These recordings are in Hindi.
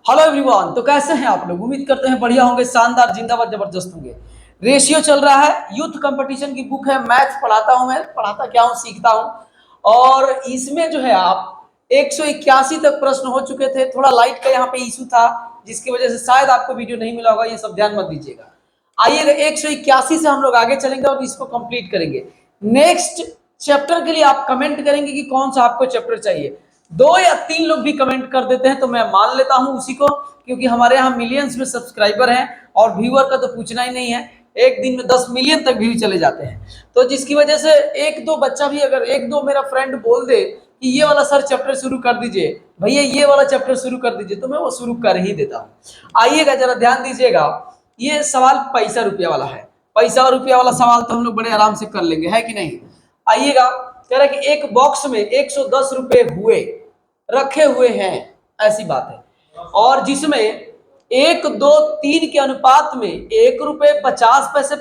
हेलो एवरीवन, तो कैसे हैं आप लोग। उम्मीद करते हैं बढ़िया होंगे, शानदार, जिंदाबाद, जबरदस्त होंगे। रेशियो चल रहा है, यूथ कंपटीशन की बुक है। मैथ्स पढ़ाता हूं, मैं पढ़ाता क्या हूं, सीखता हूं। और इसमें जो है आप 181 तक प्रश्न हो चुके थे। थोड़ा लाइट का यहाँ पे इशू था, जिसकी वजह से शायद आपको वीडियो नहीं मिला होगा। ये सब ध्यान मत दीजिएगा। आइए 181 से हम लोग आगे चलेंगे और इसको कंप्लीट करेंगे। नेक्स्ट चैप्टर के लिए आप कमेंट करेंगे कि कौन सा आपको चैप्टर चाहिए। 2 या 3 लोग भी कमेंट कर देते हैं तो मैं मान लेता हूं उसी को, क्योंकि हमारे यहाँ मिलियंस में सब्सक्राइबर हैं और व्यूअर का तो पूछना ही नहीं है। एक दिन में 10 मिलियन तक व्यू चले जाते हैं, तो जिसकी वजह से एक दो बच्चा भी, अगर एक दो मेरा फ्रेंड बोल दे कि ये वाला सर चैप्टर शुरू कर दीजिए, भैया ये वाला चैप्टर शुरू कर दीजिए, तो मैं वो शुरू कर ही देता हूँ। आइएगा जरा ध्यान दीजिएगा। ये सवाल पैसा रुपया वाला है। पैसा और रुपया वाला सवाल तो हम लोग बड़े आराम से कर लेंगे, है कि नहीं। आइएगा। कह रहा है कि एक बॉक्स में 110 रुपए हुए रखे हुए हैं, ऐसी बात है। और जिसमें 1, 2, 3 के अनुपात में 1 रुपए 50 पैसे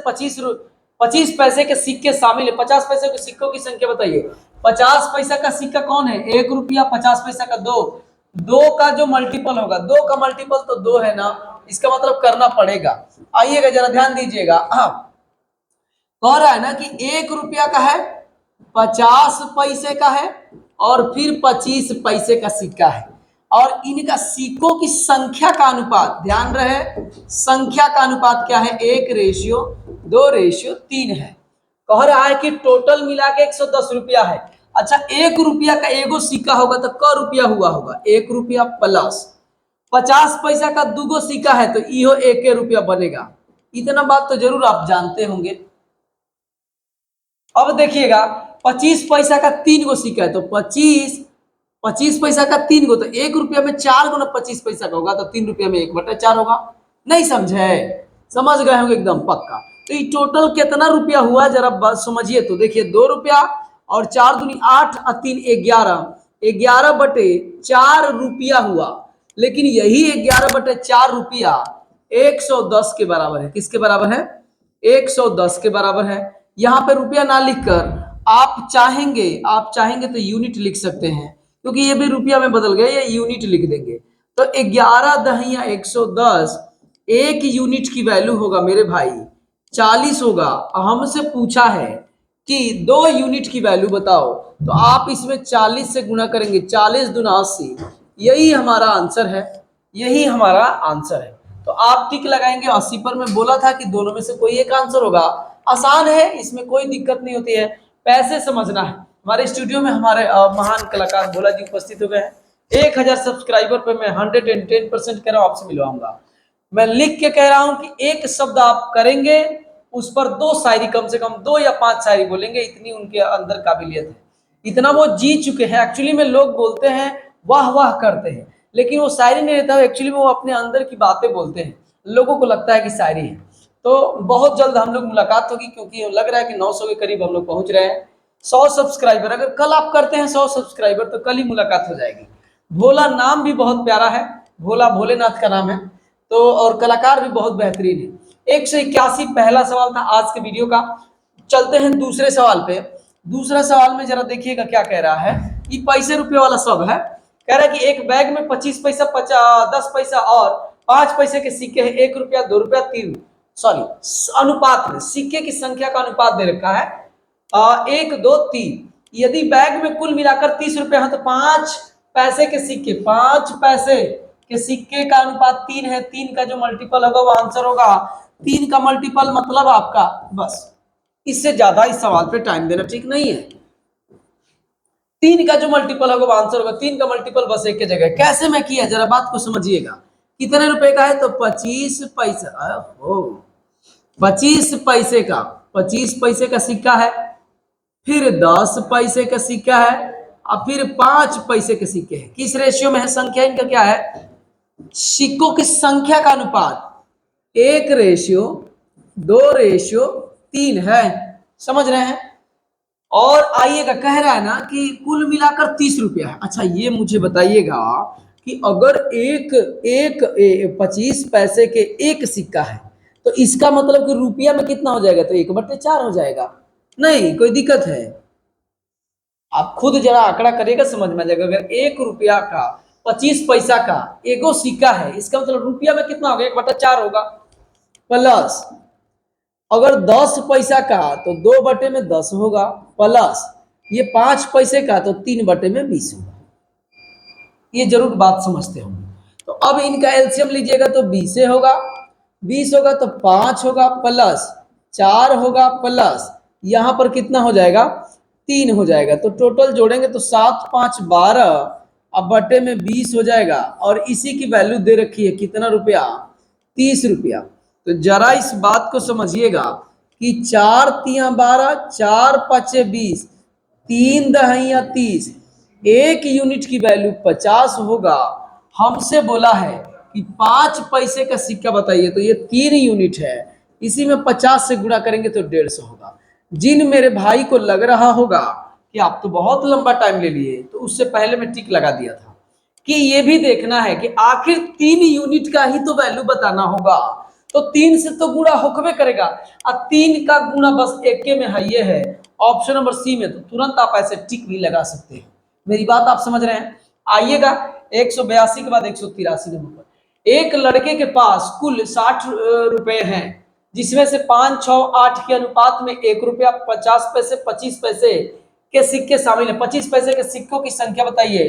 25 पैसे के सिक्के शामिल है। 50 पैसे के सिक्कों की संख्या बताइए। 50 पैसा का सिक्का कौन है? 1 रुपया। 50 पैसा का दो, दो का जो मल्टीपल होगा, दो का मल्टीपल तो दो है ना, इसका मतलब करना पड़ेगा। आइएगा जरा ध्यान दीजिएगा। कह रहा है ना कि 1 रुपया का है, 50 पैसे का है और फिर 25 पैसे का सिक्का है। और इनका सिक्कों की संख्या का अनुपात, ध्यान रहे, संख्या का अनुपात क्या है? 1:2:3 है। कह रहा है कि टोटल मिला के 110 रुपया है। अच्छा, 1 रुपया का एगो सिक्का होगा तो क रुपया हुआ होगा? 1 रुपया प्लस 50 पैसा का दूगो सिक्का है तो इहो 1 रुपया बनेगा। इतना बात तो जरूर आप जानते होंगे। अब देखिएगा, 25 पैसा का 3 गो सिक्का है तो 25 पैसा का 3 गो, तो 1 रुपया में 4 गुना 25 पैसा का होगा, तो 3 रुपया में 1/4 होगा। नहीं समझे? समझ गए होंगे एकदम पक्का। तो ये टोटल कितना रुपया हुआ जरा बात समझिए। तो देखिए, 2 रुपया और 4×2=8 और 3=11, 11/4 रुपया हुआ। लेकिन यही 11/4 रुपया 110 के बराबर है। किसके बराबर है? 110 के बराबर है। यहाँ पे रुपया ना लिखकर आप चाहेंगे तो यूनिट लिख सकते हैं, क्योंकि ये भी रुपया में बदल गए, ये यूनिट लिख देंगे। तो 11×110, 1 यूनिट की वैल्यू होगा मेरे भाई 40 होगा। हमसे पूछा है कि 2 यूनिट की वैल्यू बताओ, तो आप इसमें 40 से गुणा करेंगे। 40×2=80, यही हमारा आंसर है। यही हमारा आंसर है। तो आप टिक लगाएंगे 80 पर। मैं बोला था कि दोनों में से कोई एक आंसर होगा। आसान है, इसमें कोई दिक्कत नहीं होती है, पैसे समझना है। हमारे स्टूडियो में हमारे महान कलाकार भोला जी उपस्थित हो गए हैं। 1000 सब्सक्राइबर पे मैं 110% कह रहा हूँ, आपसे मिलवाऊंगा। मैं लिख के कह रहा हूं कि एक शब्द आप करेंगे, उस पर 2 शायरी, कम से कम 2 या 5 शायरी बोलेंगे। इतनी उनके अंदर काबिलियत है, इतना वो जी चुके हैं। एक्चुअली में लोग बोलते हैं, वाह वाह करते हैं, लेकिन वो शायरी नहीं रहता है। एक्चुअली में वो अपने अंदर की बातें बोलते हैं, लोगों को लगता है कि शायरी है। तो बहुत जल्द हम लोग मुलाकात होगी, क्योंकि लग रहा है कि 900 के करीब हम लोग पहुंच रहे हैं। 100 सब्सक्राइबर अगर कल आप करते हैं, 100 सब्सक्राइबर, तो कल ही मुलाकात हो जाएगी। भोला नाम भी बहुत प्यारा है, भोला भोलेनाथ का नाम है। तो और कलाकार भी बहुत बेहतरीन है। 181 पहला सवाल था आज के वीडियो का। चलते हैं दूसरे सवाल पे। दूसरा सवाल में जरा देखिएगा क्या कह रहा है। ये पैसे रुपए वाला सब है। कह रहा है कि एक बैग में 25 पैसा, 10 पैसा और 5 पैसे के सिक्के हैं। 1 रुपया, 2 रुपया, 3, सॉरी, अनुपात में सिक्के की संख्या का अनुपात दे रखा है 1, 2, 3। यदि बैग में कुल मिलाकर 30 रुपया है तो 5 पैसे के सिक्के, 5 पैसे के सिक्के का अनुपात 3 है। 3 का जो मल्टीपल होगा वो आंसर होगा। 3 का मल्टीपल मतलब आपका, बस इससे ज्यादा इस सवाल पे टाइम देना ठीक नहीं है। 3 का जो मल्टीपल होगा वो आंसर होगा। 3 का मल्टीपल बस एक जगह। कैसे मैं किया जरा बात को समझिएगा। कितने रुपए का है? तो 25 पैसा। ओ 25 पैसे का, 25 पैसे का सिक्का है, फिर 10 पैसे का सिक्का है और फिर 5 पैसे के सिक्के हैं। किस रेशियो में है? संख्या इनका क्या है? सिक्कों की संख्या का अनुपात 1:2:3 है। समझ रहे हैं? और आइएगा, कह रहा है ना कि कुल मिलाकर 30 रुपया है। अच्छा, ये मुझे बताइएगा कि अगर 25 पैसे के एक सिक्का है तो इसका मतलब कि रुपया में कितना हो जाएगा? तो 1/4 हो जाएगा। नहीं कोई दिक्कत है? आप खुद जरा आंकड़ा करिएगा, समझ में आ जाएगा। अगर 1 रुपया का 25 पैसा का एगो सिक्का है, इसका मतलब रुपया में कितना होगा, 1/4 होगा। प्लस अगर 10 पैसा का तो 2/10 होगा। प्लस ये 5 पैसे का तो 3/20 होगा। ये जरूर बात समझते होंगे। तो अब इनका एलसीएम लीजिएगा तो 20 होगा, 20 होगा तो 5 होगा, प्लस 4 होगा, प्लस यहां पर कितना हो जाएगा, 3 हो जाएगा। तो टोटल जोड़ेंगे तो 7 5 12, अब बटे में 20 हो जाएगा। और इसी की वैल्यू दे रखी है कितना रुपया, 30 रुपया। तो जरा इस बात को समझिएगा कि 4 तिया 12, 4 5 20, 3 दहिया 30, 1 यूनिट की वैल्यू 50 होगा। हमसे बोला है कि 5 पैसे का सिक्का बताइए, तो ये 3 यूनिट है, इसी में 50 से गुणा करेंगे तो 150 होगा। जिन मेरे भाई को लग रहा होगा कि आप तो बहुत लंबा टाइम ले लिए, तो उससे पहले मैं टिक लगा दिया था कि ये भी देखना है कि आखिर 3 यूनिट का ही तो वैल्यू बताना होगा, तो 3 से तो गुणा होकबे करेगा, और 3 का गुणा बस एक में है, ये है ऑप्शन नंबर सी में। तो तुरंत आप ऐसे टिक भी लगा सकते हैं। मेरी बात आप समझ रहे हैं। आइएगा 182 के बाद 183 नंबर पर। एक लड़के के पास कुल 60 रुपए हैं, जिसमें से 5 6 8 के अनुपात में 1 रुपया 50 पैसे 25 पैसे के सिक्के शामिल है। 25 पैसे के सिक्कों की संख्या बताइए।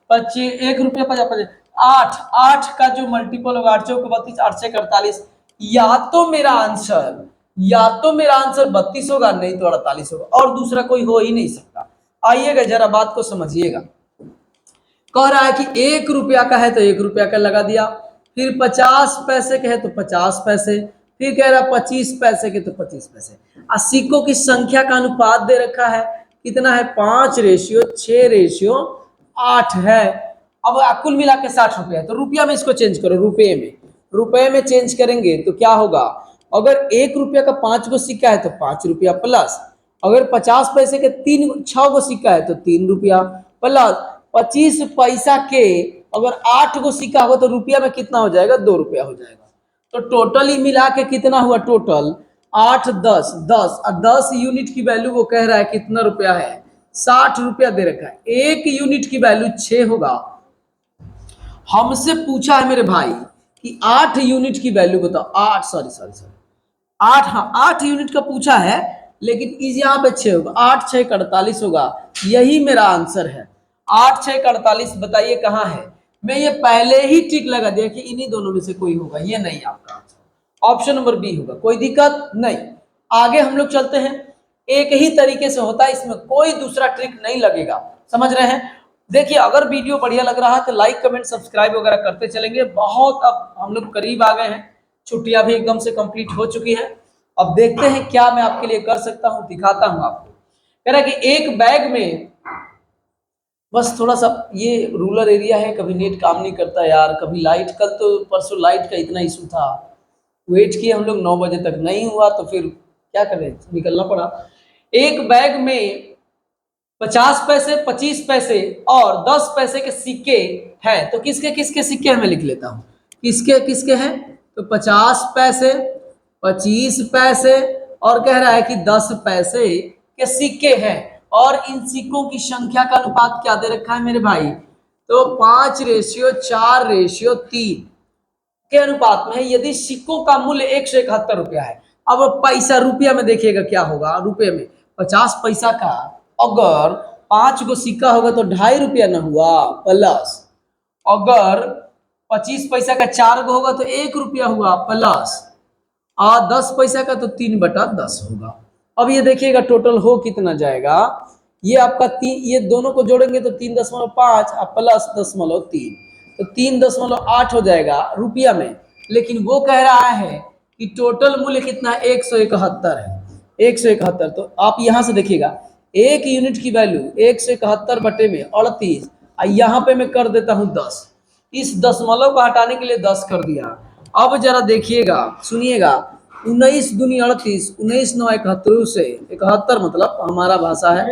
1 रुपया 50 8 8 का जो मल्टीपल होगा, 8 चौक 32, 8 छक 48। या तो मेरा आंसर 32 होगा, नहीं तो 48 होगा, और दूसरा कोई हो ही नहीं सकता। आइएगा जरा बात को समझिएगा। कह रहा है कि 1 रुपया का है तो 1 रुपया का लगा दिया, फिर 50 पैसे के है तो 50 पैसे, फिर कह रहा 25 पैसे के तो 25 पैसे। और सिक्कों की संख्या का अनुपात दे रखा है कितना है, 5:6:8 है। अब कुल मिला के 60 रुपया है, तो रुपया में इसको चेंज करो, रुपये में चेंज करेंगे तो क्या होगा, अगर 1 रुपया का 5 गो सिक्का है तो 5 रुपया, प्लस अगर 50 पैसे के 6 गो सिक्का है तो 3 रुपया, प्लस 25 पैसा के अगर 8 गो सिक्का होगा तो रुपया में कितना हो जाएगा, 2 रुपया हो जाएगा। तो टोटल ही मिला के कितना हुआ, टोटल 8 10 10, और 10 यूनिट की वैल्यू वो कह रहा है कितना रुपया है, 60 रुपया दे रखा है। 1 यूनिट की वैल्यू 6 होगा। हमसे पूछा है मेरे भाई कि 8 यूनिट की वैल्यू बताओ। 8 सॉरी 8, हाँ 8 यूनिट का पूछा है, लेकिन इस यहाँ पे 6 होगा। 8 6 48 होगा, यही मेरा आंसर है। 8 6 48 बताइए कहाँ है। मैं ये पहले ही टिक लगा दिया कि इन्हीं दोनों में से कोई होगा, ये नहीं आपका आंसर, ऑप्शन नंबर बी होगा। कोई दिक्कत नहीं। आगे हम लोग चलते हैं। एक ही तरीके से होता है, इसमें कोई दूसरा ट्रिक नहीं लगेगा, समझ रहे हैं। देखिए अगर वीडियो बढ़िया लग रहा है तो लाइक कमेंट सब्सक्राइब वगैरह करते चलेंगे। बहुत अब हम लोग करीब आ गए हैं, छुट्टियां भी एकदम से कंप्लीट हो चुकी है। अब देखते हैं क्या मैं आपके लिए कर सकता हूं, दिखाता हूं आपको। कह रहा है कि एक बैग में, बस थोड़ा सा ये रूरल एरिया है, कभी नेट काम नहीं करता यार, कभी लाइट, कल तो परसों लाइट का इतना इशू था, वेट किए हम लोग 9 बजे तक, नहीं हुआ तो फिर क्या करें, निकलना पड़ा। एक बैग में 50 पैसे 25 पैसे और 10 पैसे के सिक्के हैं, तो किसके किसके सिक्के हैं मैं लिख लेता हूं, किसके किसके हैं। तो 50 पैसे 25 पैसे और कह रहा है कि 10 पैसे के सिक्के हैं, और इन सिक्कों की संख्या का अनुपात क्या दे रखा है मेरे भाई, तो 5:4:3 के अनुपात में है। यदि सिक्कों का मूल्य 171 रुपया है, अब पैसा रुपया में देखिएगा क्या होगा। रुपये में 50 पैसा का अगर 5 गो सिक्का होगा तो 2.5 रुपया ना हुआ, प्लस अगर 25 पैसा का 4 गो होगा तो 1 रुपया हुआ, प्लस 10 पैसा का तो 3/10 होगा। अब ये देखिएगा टोटल हो कितना जाएगा, ये आपका ये दोनों को जोड़ेंगे तो 3.5 प्लस 0.3, तो 3.8 हो जाएगा रुपया में। लेकिन वो कह रहा है कि टोटल मूल्य कितना, 171 है, 171। तो आप यहां से देखिएगा 1 यूनिट की वैल्यू 171 बटे में 38, यहाँ पे मैं कर देता हूं 10, इस दशमलव को हटाने के लिए 10 कर दिया। अब जरा देखिएगा सुनिएगा, 19 दूनी 38, 19 9 71 से 71 मतलब हमारा भाषा है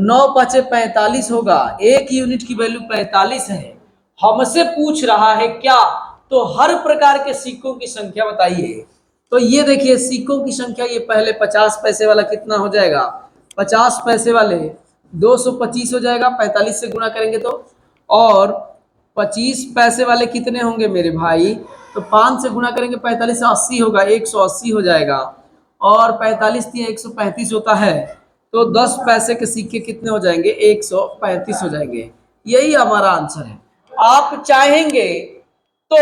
9 5 45 होगा। 1 यूनिट की वैल्यू 45 है। हमसे पूछ रहा है क्या, तो हर प्रकार के सिक्कों की संख्या बताइए। तो ये देखिए सिक्कों की संख्या, ये पहले 50 पैसे वाला कितना हो जाएगा, 50 पैसे वाले 225 हो जाएगा, 45 से गुणा करेंगे तो, और 25 पैसे वाले कितने होंगे मेरे भाई? तो 5 से गुणा करेंगे 45 से 80 होगा, 180 हो जाएगा। और 45 दिया 135 होता है, तो 10 पैसे के सिक्के कितने हो जाएंगे? 135 हो जाएंगे। यही हमारा आंसर है। आप चाहेंगे तो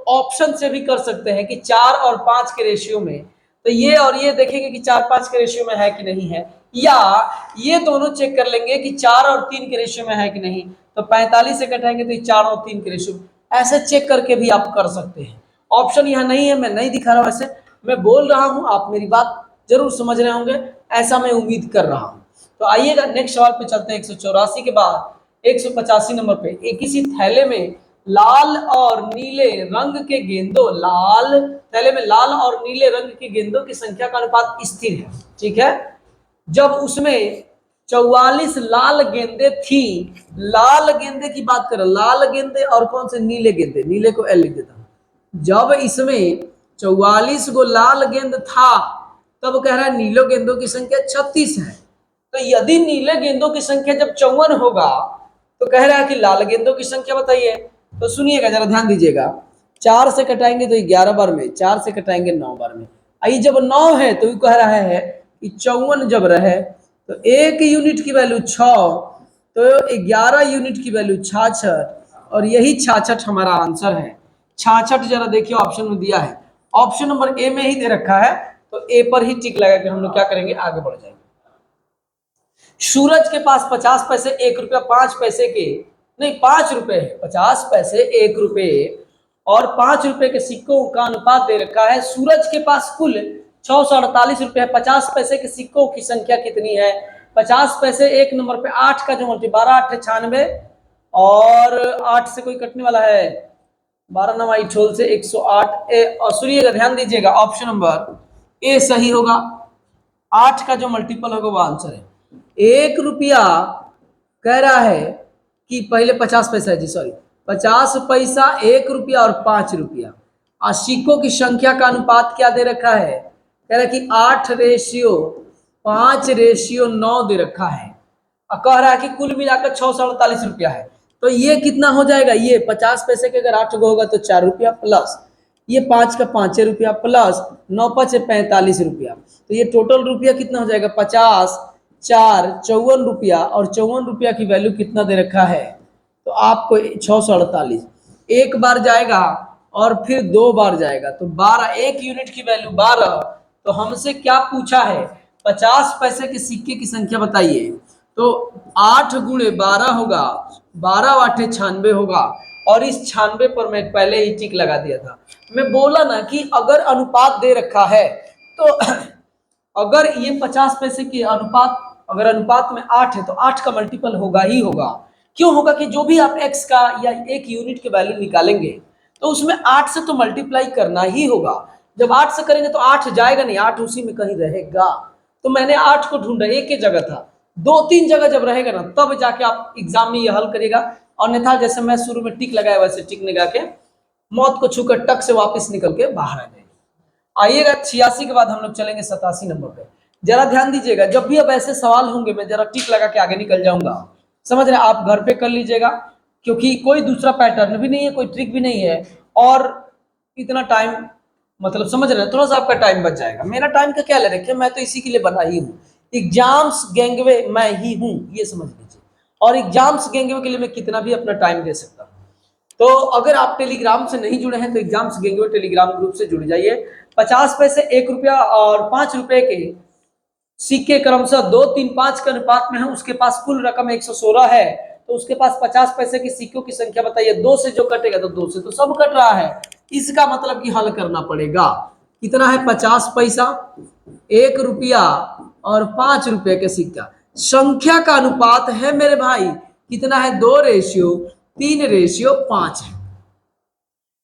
ऑप्शन से भी कर सकते हैं कि 4 और 5 के रेशियो में, तो ये और ये देखेंगे कि 4-5 के रेशियो में है कि नहीं है, या ये दोनों चेक कर लेंगे कि 4 और 3 के रेशियो में है कि नहीं, तो 45 से घटाएंगे तो ये 4 और 3 के रेशियो में, ऐसे चेक करके भी आप कर सकते हैं। ऑप्शन यहाँ नहीं है, मैं नहीं दिखा रहा हूं, ऐसे मैं बोल रहा हूं, आप मेरी बात जरूर समझ रहे होंगे, ऐसा मैं उम्मीद कर रहा हूं। तो आइएगा नेक्स्ट सवाल पे चलते हैं। 184 के बाद 185 नंबर पे, एक किसी थैले में लाल और नीले रंग के गेंदों, लाल थैले में लाल और नीले रंग के गेंदों की संख्या का अनुपात स्थिर है, ठीक है। जब उसमें 44 लाल गेंदे थी, लाल गेंदे की बात करें, लाल गेंदे और कौन से? नीले गेंदे, नीले को एल लिख देता हूं। जब इसमें 44 गो लाल गेंद था, तब कह रहा है नीलो गेंदों की संख्या 36 है। तो यदि नीले गेंदों की संख्या जब 54 होगा, तो कह रहा है कि लाल गेंदों की संख्या बताइए। तो सुनिएगा, जरा ध्यान दीजिएगा। 4 से कटाएंगे तो 11 बार में, 4 से कटाएंगे 9 बार में। आई जब 9 है तो कह रहा है कि 54 जब रहे तो 1 यूनिट की वैल्यू 6, तो 11 यूनिट की वैल्यू 66, और यही 66 हमारा आंसर है। 66 जरा देखिए ऑप्शन में दिया है, ऑप्शन नंबर ए में ही दे रखा है, तो ए पर ही टिक लगा के हम लोग क्या करेंगे, आगे बढ़ जाएंगे। सूरज के पास 50 पैसे 1 रुपया 5 पैसे के, नहीं 5 रुपए है, 50 पैसे 1 रुपए और 5 रुपए के सिक्कों का अनुपात दे रखा है। सूरज के पास कुल 648 रुपए, 50 पैसे के सिक्कों की संख्या कितनी है? 50 पैसे एक नंबर पे 8 का जो मल्टी 12 8 96, और 8 से कोई कटने वाला है, 12 9 8 से 108। और सुनिएगा, ध्यान दीजिएगा, ऑप्शन नंबर ए सही होगा। 8 का जो मल्टीपल होगा वो आंसर है। 1 रुपया कह रहा है कि पहले 50 पैसा है जी, सॉरी, 50 पैसा 1 रुपया और 5 रुपया, और सिक्कों की संख्या का अनुपात क्या दे रखा है? कह रहा है कि 8:5:9 दे रखा है, और कह रहा है कि कुल मिलाकर 648 रुपया है। तो ये कितना हो जाएगा? ये 50 पैसे के अगर 8 गो होगा तो 4 रुपया, प्लस ये 5 का 5 रुपया, प्लस 9 5 45 रुपया, तो ये टोटल रुपया कितना हो जाएगा? 50 4 54 रुपया, और 54 रुपया की वैल्यू कितना दे रखा है? तो आपको 648 एक बार जाएगा और फिर 2 बार जाएगा, तो 12, 1 यूनिट की वैल्यू 12। तो हमसे क्या पूछा है? 50 पैसे के सिक्के की संख्या बताइए। तो 8 गुणे 12 होगा, 12 8 96 होगा, और इस 96 पर मैं पहले ही टिक लगा दिया था। मैं बोला ना कि अगर अनुपात दे रखा है, तो अगर ये 50 पैसे की अनुपात, अगर अनुपात में 8 है तो 8 का मल्टीपल होगा ही होगा। क्यों होगा? कि जो भी आप x का या 1 यूनिट के वैल्यू निकालेंगे, तो उसमें 8 से तो मल्टीप्लाई करना ही होगा। जब 8 से करेंगे तो 8 जाएगा नहीं, 8 उसी में कहीं रहेगा। तो मैंने 8 को ढूंढा, एक ही जगह था, 2-3 जगह जब रहेगा ना, तब जाके आप एग्जाम में ये हल करिएगा। अन्यथा जैसे मैं शुरू में टिक लगाया वैसे टिक लगा के मौत को छूकर टक से वापस निकल के बाहर आ जाएंगे। आइएगा 86 के बाद हम लोग चलेंगे 87 नंबर पे। जरा ध्यान दीजिएगा, जब भी अब ऐसे सवाल होंगे मैं जरा टिक लगा के आगे निकल जाऊंगा, समझ रहे? आप घर पे कर लीजिएगा, क्योंकि कोई दूसरा पैटर्न भी नहीं है, कोई ट्रिक भी नहीं है, और इतना टाइम, मतलब समझ रहे हैं, थोड़ा सा आपका टाइम बच जाएगा। मेरा टाइम का क्या ले रखे, मैं तो इसी के लिए बना ही हूँ, एग्जाम्स गैंगवे मैं ही हूँ, ये समझ लीजिए। और एग्जाम्स गैंगवे के लिए मैं कितना भी अपना टाइम दे सकता हूँ। तो अगर आप टेलीग्राम से नहीं जुड़े हैं तो एग्जाम्स गैंगवे टेलीग्राम ग्रुप से जुड़ जाइए। 50 पैसे 1 रुपया और 5 रुपए के सिक्के क्रमशः 2 3 5 के अनुपात में है, उसके पास कुल रकम 116 है, तो उसके पास 50 पैसे के सिक्कों की संख्या बताइए। 2 से जो कटेगा तो 2 से तो सब कट रहा है, इसका मतलब कि हल करना पड़ेगा। कितना है? 50 पैसा 1 रुपया और 5 रुपए के सिक्का, संख्या का अनुपात है मेरे भाई कितना है? 2:3:5 है।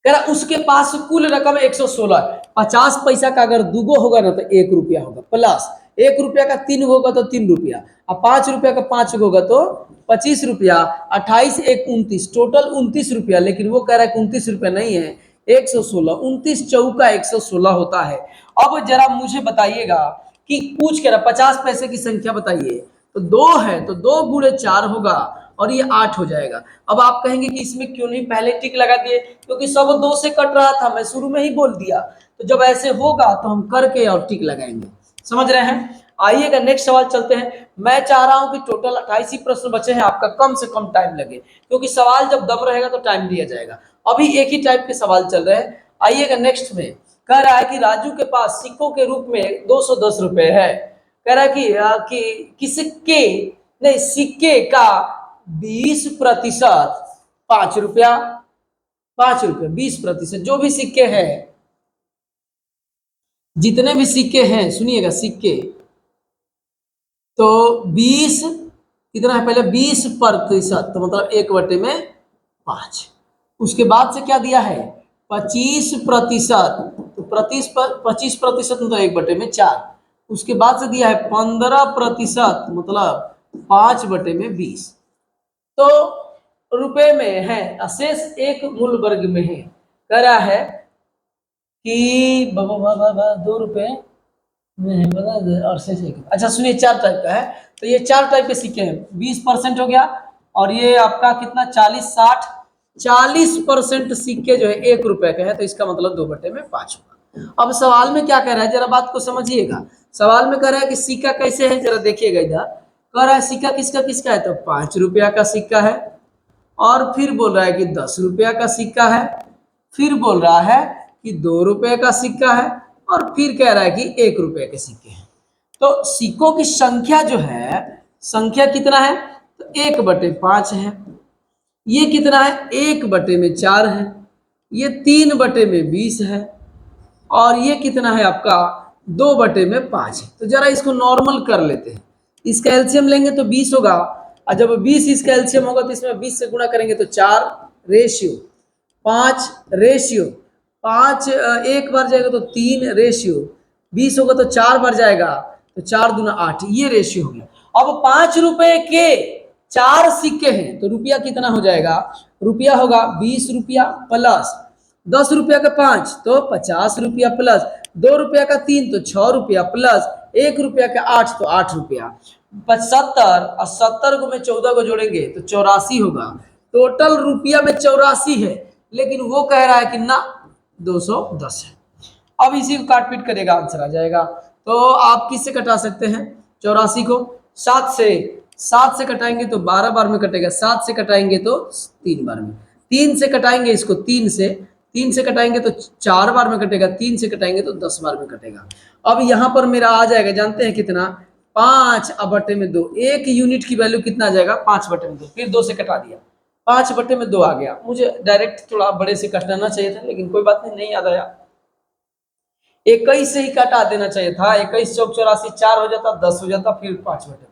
कह रहा उसके पास कुल रकम 116, 50 पैसा का अगर 2 गो होगा ना तो 1 रुपया होगा, प्लस 1 रुपया का 3 होगा तो 3 रुपया, और 5 रुपया का 5 होगा तो 25 रुपया, 28 1 29, टोटल 29 रुपया। लेकिन वो कह रहा है कि 29 रुपया नहीं है, 116, 29 चौका 116 होता है। अब जरा मुझे बताइएगा कि पूछ के रहा 50 पैसे की संख्या बताइए, तो 2 है तो 2 गुणे 4 होगा, और ये 8 हो जाएगा। अब आप कहेंगे कि इसमें क्यों नहीं पहले टिक लगा दिए, क्योंकि सब 2 से कट रहा था, मैं शुरू में ही बोल दिया। तो जब ऐसे होगा तो हम करके और टिक लगाएंगे। समझ रहे हैं? आइएगा नेक्स्ट सवाल चलते हैं। मैं चाह रहा हूं कि टोटल 28 ही प्रश्न बचे हैं, आपका कम से कम टाइम लगे, क्योंकि सवाल जब दम रहेगा तो टाइम दिया जाएगा। अभी एक ही टाइप के सवाल चल रहे हैं। आइएगा नेक्स्ट में। कह रहा है कि राजू के पास सिक्कों के रूप में 210 रुपए है। कह रहा है कि सिक्के नहीं, सिक्के का 20% 5 रुपया, 5 रुपया 20%, जो भी सिक्के हैं, जितने भी सिक्के हैं, सुनिएगा सिक्के, तो 20 कितना है, पहले 20%, तो मतलब 1/5। उसके बाद से क्या दिया है, 25%, तो 25% मतलब 1/4। उसके बाद से दिया है 15%, मतलब 5/20। तो रुपए में है, अशेष एक मूल वर्ग में है। कह रहा है कि 2 रुपए और शेष एक। अच्छा सुनिए, 4 टाइप का है, तो ये 4 टाइप के सिक्के हैं। 20% हो गया, और ये आपका कितना, 40 60, 40% सिक्के जो है 1 रुपए के हैं, तो इसका मतलब 2/5 होगा। अब सवाल में क्या कह रहा है, जरा बात को समझिएगा। सवाल में कह रहा है कि सिक्का कैसे है, जरा देखिएगा इधर। कह रहा है सिक्का किसका किसका है, तो 5 रुपया का सिक्का है, और फिर बोल रहा है कि 10 रुपया का सिक्का है, फिर बोल रहा है कि 2 रुपए का सिक्का है, और फिर कह रहा है कि 1 रुपए के सिक्के हैं। तो सिक्कों की संख्या जो है, संख्या कितना है, तो 1/5 है। ये कितना है, 1/4 है। ये 3/20 है, और ये कितना है आपका, 2/5 है। तो जरा इसको नॉर्मल कर लेते हैं। इसका एलसीएम लेंगे तो 20 होगा, और जब 20 इसका एलसीएम होगा तो इसमें 20 से गुणा करेंगे तो 4/5, 1 बार जाएगा तो 3, 20 होगा तो 4 बार जाएगा, तो 4 दूना 8, ये रेशियो हो गया। अब 5 रुपए के 4 सिक्के हैं, तो रुपया कितना हो जाएगा, रुपया होगा 20 रुपया प्लस 10 रुपया का 5 तो 50 रुपया, प्लस 2 रुपया का 3 तो 6 रुपया, प्लस 1 रुपया का 8 तो 8 रुपया। 75 और 70 को में 14 को जोड़ेंगे तो 84 होगा। टोटल रुपया में 84 है, लेकिन वो कह रहा है कि ना 210 है। अब इसी को काट पीट करेगा, आंसर आ जाएगा। तो आप किससे कटा सकते हैं 84 को, 7 से कटाएंगे तो 12 बार में कटेगा, 7 से कटाएंगे तो 3 बार में, 3 से कटाएंगे इसको, 3 से कटाएंगे तो 4 बार में कटेगा, 3 से कटाएंगे तो 10 बार में कटेगा। अब यहां पर मेरा आ जाएगा, जानते हैं कितना, 5/2। 1 यूनिट की वैल्यू कितना आ जाएगा, 5/2। फिर 2 से कटा दिया, 5/2 आ गया। मुझे डायरेक्ट थोड़ा बड़े से कटाना चाहिए था, लेकिन कोई बात नहीं याद आया। 21 से ही काटा देना चाहिए था, 21 चौक 84, 4 हो जाता, 10 हो जाता, फिर 5/2,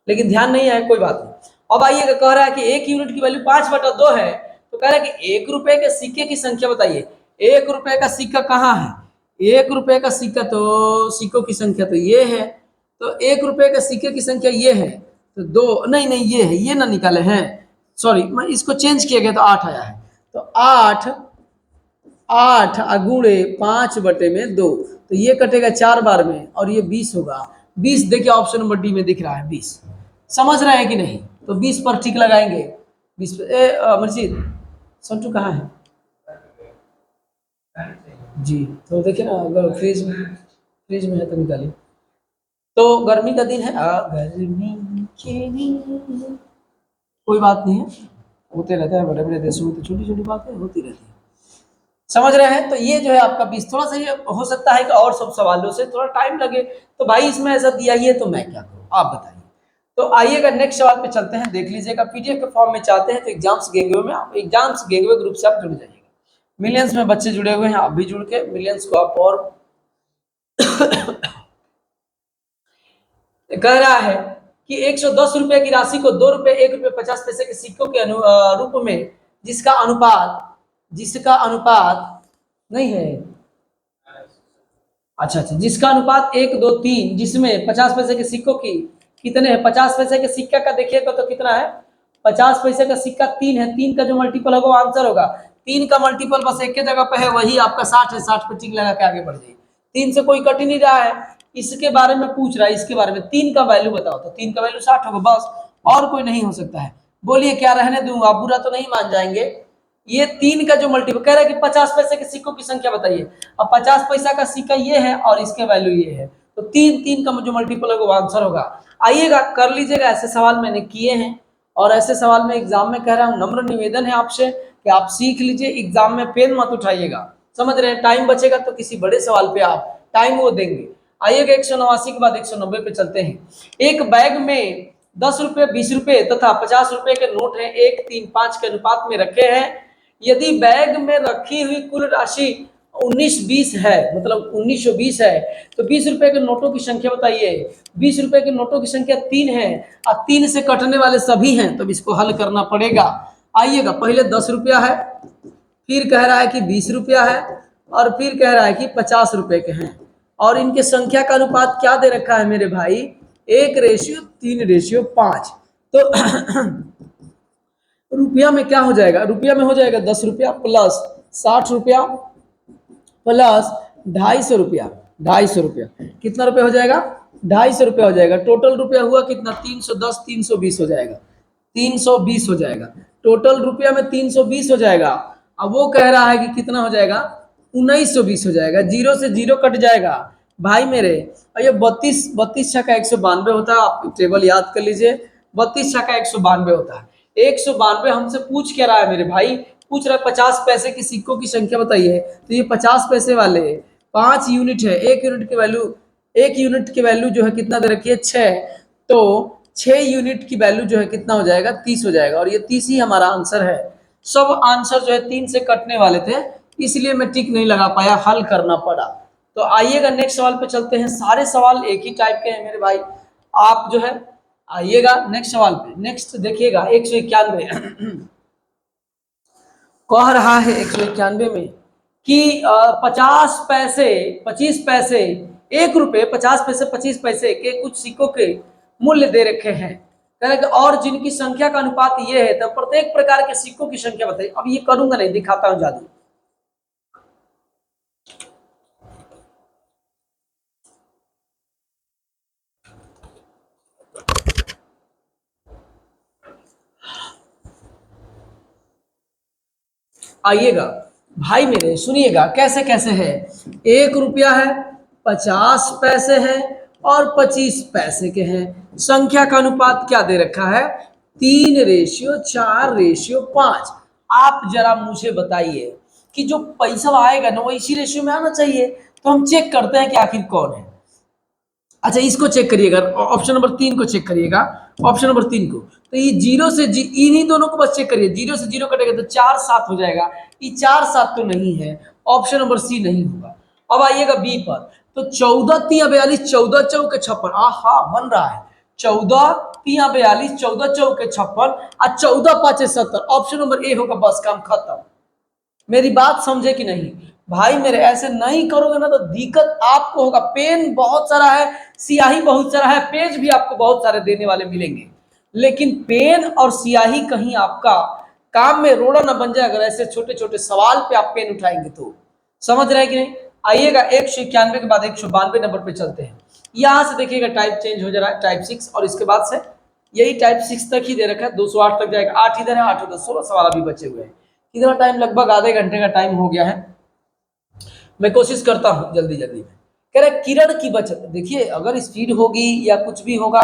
लेकिन ध्यान नहीं है, कोई बात नहीं। अब आइए, कह रहा है कि 1 यूनिट की वैल्यू 5/2 है, तो कह रहा है कि 1 रुपए के सिक्के की संख्या बताइए। 1 रुपए का सिक्का कहाँ है, 1 रुपए का सिक्का, तो सिक्कों की संख्या तो ये है, तो 1 रुपए के सिक्के की संख्या ये है, तो 2 नहीं नहीं ये है, ये ना निकाले हैं, सॉरी, मैं इसको चेंज किया गया तो 8 आया है। तो 8 गुणे 5/2, तो ये कटेगा 4 बार में, और ये 20 होगा। 20 देखिए ऑप्शन नंबर डी में दिख रहा है 20। समझ रहे हैं कि नहीं, तो 20 पर टिक लगाएंगे। 20 पे मर्जीद संटू कहाँ है जी, तो देखिए ना, अगर फ्रिज में है तो निकालिए। तो गर्मी का दिन है, गर्मी के दिन, कोई बात नहीं है, होते रहता है, बड़े बड़े देशों में तो छोटी छोटी बातें होती रहती है। समझ रहे हैं? तो ये जो है आपका 20, थोड़ा सा ये हो सकता है कि और सब सवालों से थोड़ा टाइम लगे, तो भाई इसमें ऐसा दिया ही है तो मैं क्या करूं, आप बताइए। तो आइएगा नेक्स्ट सवाल पे चलते हैं, देख लीजिएगा। पीडीएफ के फॉर्म में चाहते हैं तो एग्जाम्स गेंगवे में, आप एग्जाम्स गेंगवे ग्रुप से आप जुड़ जाइएगा। मिलियंस में बच्चे जुड़े हुए हैं, आप भी जुड़ के मिलियंस को आप और कह रहा है कि 110 रुपए की राशि को 2 रुपए 1 रुपए 50 पैसे के सिक्कों के रूप में, जिसका अनुपात नहीं है, अच्छा, जिसका अनुपात 1 2 3, जिसमें 50 पैसे के सिक्कों की कितने हैं, 50 पैसे के सिक्का का देखिएगा तो कितना है, 50 पैसे का सिक्का 3 है, 3 का जो मल्टीपल होगा वो आंसर होगा। 3 का मल्टीपल बस एक जगह पे है, वही आपका 60 है, 60 पे टिक लगा के आगे बढ़ जाइए। 3 से कोई कट ही नहीं रहा है, इसके बारे में पूछ रहा है, इसके बारे में 3 का वैल्यू बताओ, तो 3 का वैल्यू 60 होगा बस, और कोई नहीं हो सकता है। बोलिए क्या रहने दूं, आप बुरा तो नहीं मान जाएंगे। ये 3 का जो मल्टीपल कह रहा है कि 50 पैसे के सिक्कों की संख्या बताइए। अब 50 पैसा का सिक्का ये है और इसके वैल्यू ये है, तो 3 का जो मल्टीपल है वो आंसर होगा। आइएगा कर लीजिएगा, ऐसे सवाल मैंने किए हैं और ऐसे सवाल में एग्जाम में कह रहा हूँ। नम्र निवेदन है आपसे कि आप सीख लीजिए, एग्जाम में पेन मत उठाइएगा, समझ रहे हैं। टाइम बचेगा तो किसी बड़े सवाल पे आप टाइम वो देंगे। आइएगा 189 के बाद 190 पे चलते हैं। एक बैग में 10 रुपये, 20 रुपये तथा 50 रुपये के नोट हैं, 1, 3, 5 के अनुपात में रखे हैं। यदि बैग में रखी हुई कुल राशि 1920 है, मतलब 1920 है, तो 20 रुपए के नोटों की संख्या बताइए। 20 रुपए के नोटों की संख्या 3 है और 3 से कटने वाले सभी हैं, तो इसको हल करना पड़ेगा। आइएगा, पहले 10 रुपया है, फिर कह रहा है कि 20 रुपया है और फिर कह रहा है कि 50 रुपए के हैं, और इनके संख्या का अनुपात क्या दे रखा है मेरे भाई, 1:3:5। तो रुपया में क्या हो जाएगा, रुपया में हो जाएगा 10 रुपया प्लस 60 रुपया प्लस 250 रुपया, 250 रुपया कितना रुपया हो जाएगा, 250 रुपया हो जाएगा। टोटल रुपया हुआ कितना, 310, 320 हो जाएगा, 320 हो जाएगा। टोटल रुपया में 320 हो जाएगा। अब वो कह रहा है कि कितना हो जाएगा, 1920 हो जाएगा। जीरो से जीरो कट जाएगा भाई मेरे। और ये 32 32 छक्का 192 होता है, आप टेबल याद कर लीजिए। 32 छक्का 192 होता है। 192 हमसे पूछ क्या रहा है मेरे भाई, पूछ रहा है 50 पैसे की सिक्कों की संख्या बताइए। तो ये 50 पैसे वाले 5 यूनिट है, 1 यूनिट की वैल्यू जो है कितना दे रखी है, 6। तो 6 यूनिट की वैल्यू जो है कितना हो जाएगा, 30 हो जाएगा, और ये 30 ही हमारा आंसर है। सब आंसर जो है 3 से कटने वाले थे, इसलिए मैं टिक नहीं लगा पाया, हल करना पड़ा। तो आइएगा नेक्स्ट सवाल पे चलते हैं। सारे सवाल एक ही टाइप के हैं मेरे भाई, आप जो है आइएगा नेक्स्ट सवाल पे। नेक्स्ट देखिएगा 191 कह रहा है 191 में कि 50 पैसे 25 पैसे 1 रुपये 50 पैसे 25 पैसे के कुछ सिक्कों के मूल्य दे रखे हैं। कह रहे और जिनकी संख्या का अनुपात ये है, तो प्रत्येक प्रकार के सिक्कों की संख्या बताइए। अब ये करूंगा नहीं, दिखाता हूं जादू। आइएगा भाई मेरे, सुनिएगा कैसे कैसे है। 1 रुपया है, 50 पैसे हैं और 25 पैसे के हैं। संख्या का अनुपात क्या दे रखा है, 3:4:5। आप जरा मुझे बताइए कि जो पैसा आएगा ना वो इसी रेशियो में आना चाहिए। तो हम चेक करते हैं कि आखिर कौन है। अच्छा इसको चेक करिएगा, ऑप्शन नंबर 3 को चेक करिएगा, ऑप्शन नंबर 3 को। तो ये जीरो से इन्हीं दोनों को बस चेक करिए, जीरो से जीरो कटेगा तो 4 7 हो जाएगा। ये 4 7 तो नहीं है, ऑप्शन नंबर सी नहीं होगा। अब आइएगा बी पर, तो 14×3=42, 14×4=56। हाँ बन रहा है, 14×3=42, 14×4=56 और 14×5=70। ऑप्शन नंबर ए होगा, बस काम खत्म। मेरी बात समझे कि नहीं भाई मेरे, ऐसे नहीं करोगे ना तो दिक्कत आपको होगा। पेन बहुत सारा है, सियाही बहुत सारा है, पेज भी आपको बहुत सारे देने वाले मिलेंगे, लेकिन पेन और सियाही कहीं आपका काम में रोड़ा ना बन जाए अगर ऐसे छोटे छोटे सवाल पे आप पेन उठाएंगे तो। समझ रहे हैं कि नहीं। आइएगा 191 के बाद 192 नंबर पे चलते हैं। यहां से देखिएगा टाइप चेंज हो जा रहा है, टाइप 6, और इसके बाद से यही टाइप 6 तक ही दे रखा है, 208 तक जाएगा। 8 इधर है, 8 उधर, 16 सवाल अभी बचे हुए हैं। कितना टाइम, लगभग आधे घंटे का टाइम हो गया है। मैं कोशिश करता हूं जल्दी जल्दी में। कह रहे किरण की बचत, देखिए अगर स्पीड होगी या कुछ भी होगा,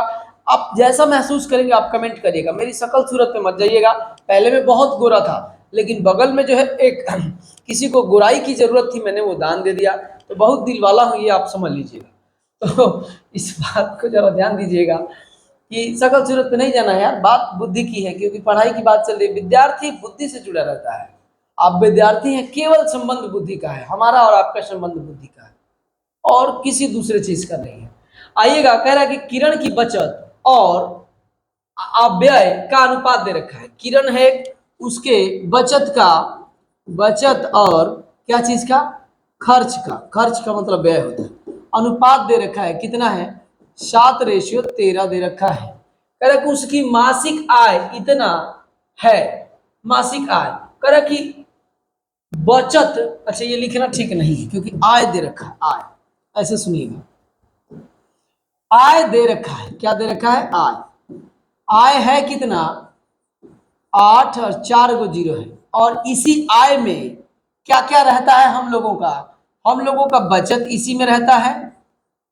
आप जैसा महसूस करेंगे आप कमेंट करिएगा। मेरी शकल सूरत पे मत जाइएगा। पहले मैं बहुत गोरा था, लेकिन बगल में जो है एक किसी को गोराई की जरूरत थी, मैंने वो दान दे दिया, तो बहुत दिल वाला हूँ, ये आप समझ लीजिएगा। तो इस बात को जरा ध्यान दीजिएगा कि शकल सूरत पे नहीं जाना है यार, बात बुद्धि की है, क्योंकि पढ़ाई की बात चल रही है। विद्यार्थी बुद्धि से जुड़ा रहता है। आप विद्यार्थी हैं, केवल संबंध बुद्धि का है, हमारा और आपका संबंध बुद्धि का है, और किसी दूसरे चीज का नहीं है। आइएगा, कह रहा है कि किरण की बचत और अपव्यय का अनुपात दे रखा है। किरण है, उसके बचत और क्या चीज का, खर्च का, खर्च का मतलब व्यय होता है। अनुपात दे रखा है, कितना है, 7:13 दे रखा है। कह रहा कि उसकी मासिक आय इतना है, मासिक आय। कह रहा कि बचत, अच्छा ये लिखना ठीक नहीं है क्योंकि आय दे रखा है, आय, ऐसे सुनिएगा, आय दे रखा है, क्या दे रखा है, आय। आय है कितना, 8 और 4 को जीरो है। और इसी आय में क्या क्या रहता है हम लोगों का? हम लोगों का बचत इसी में रहता है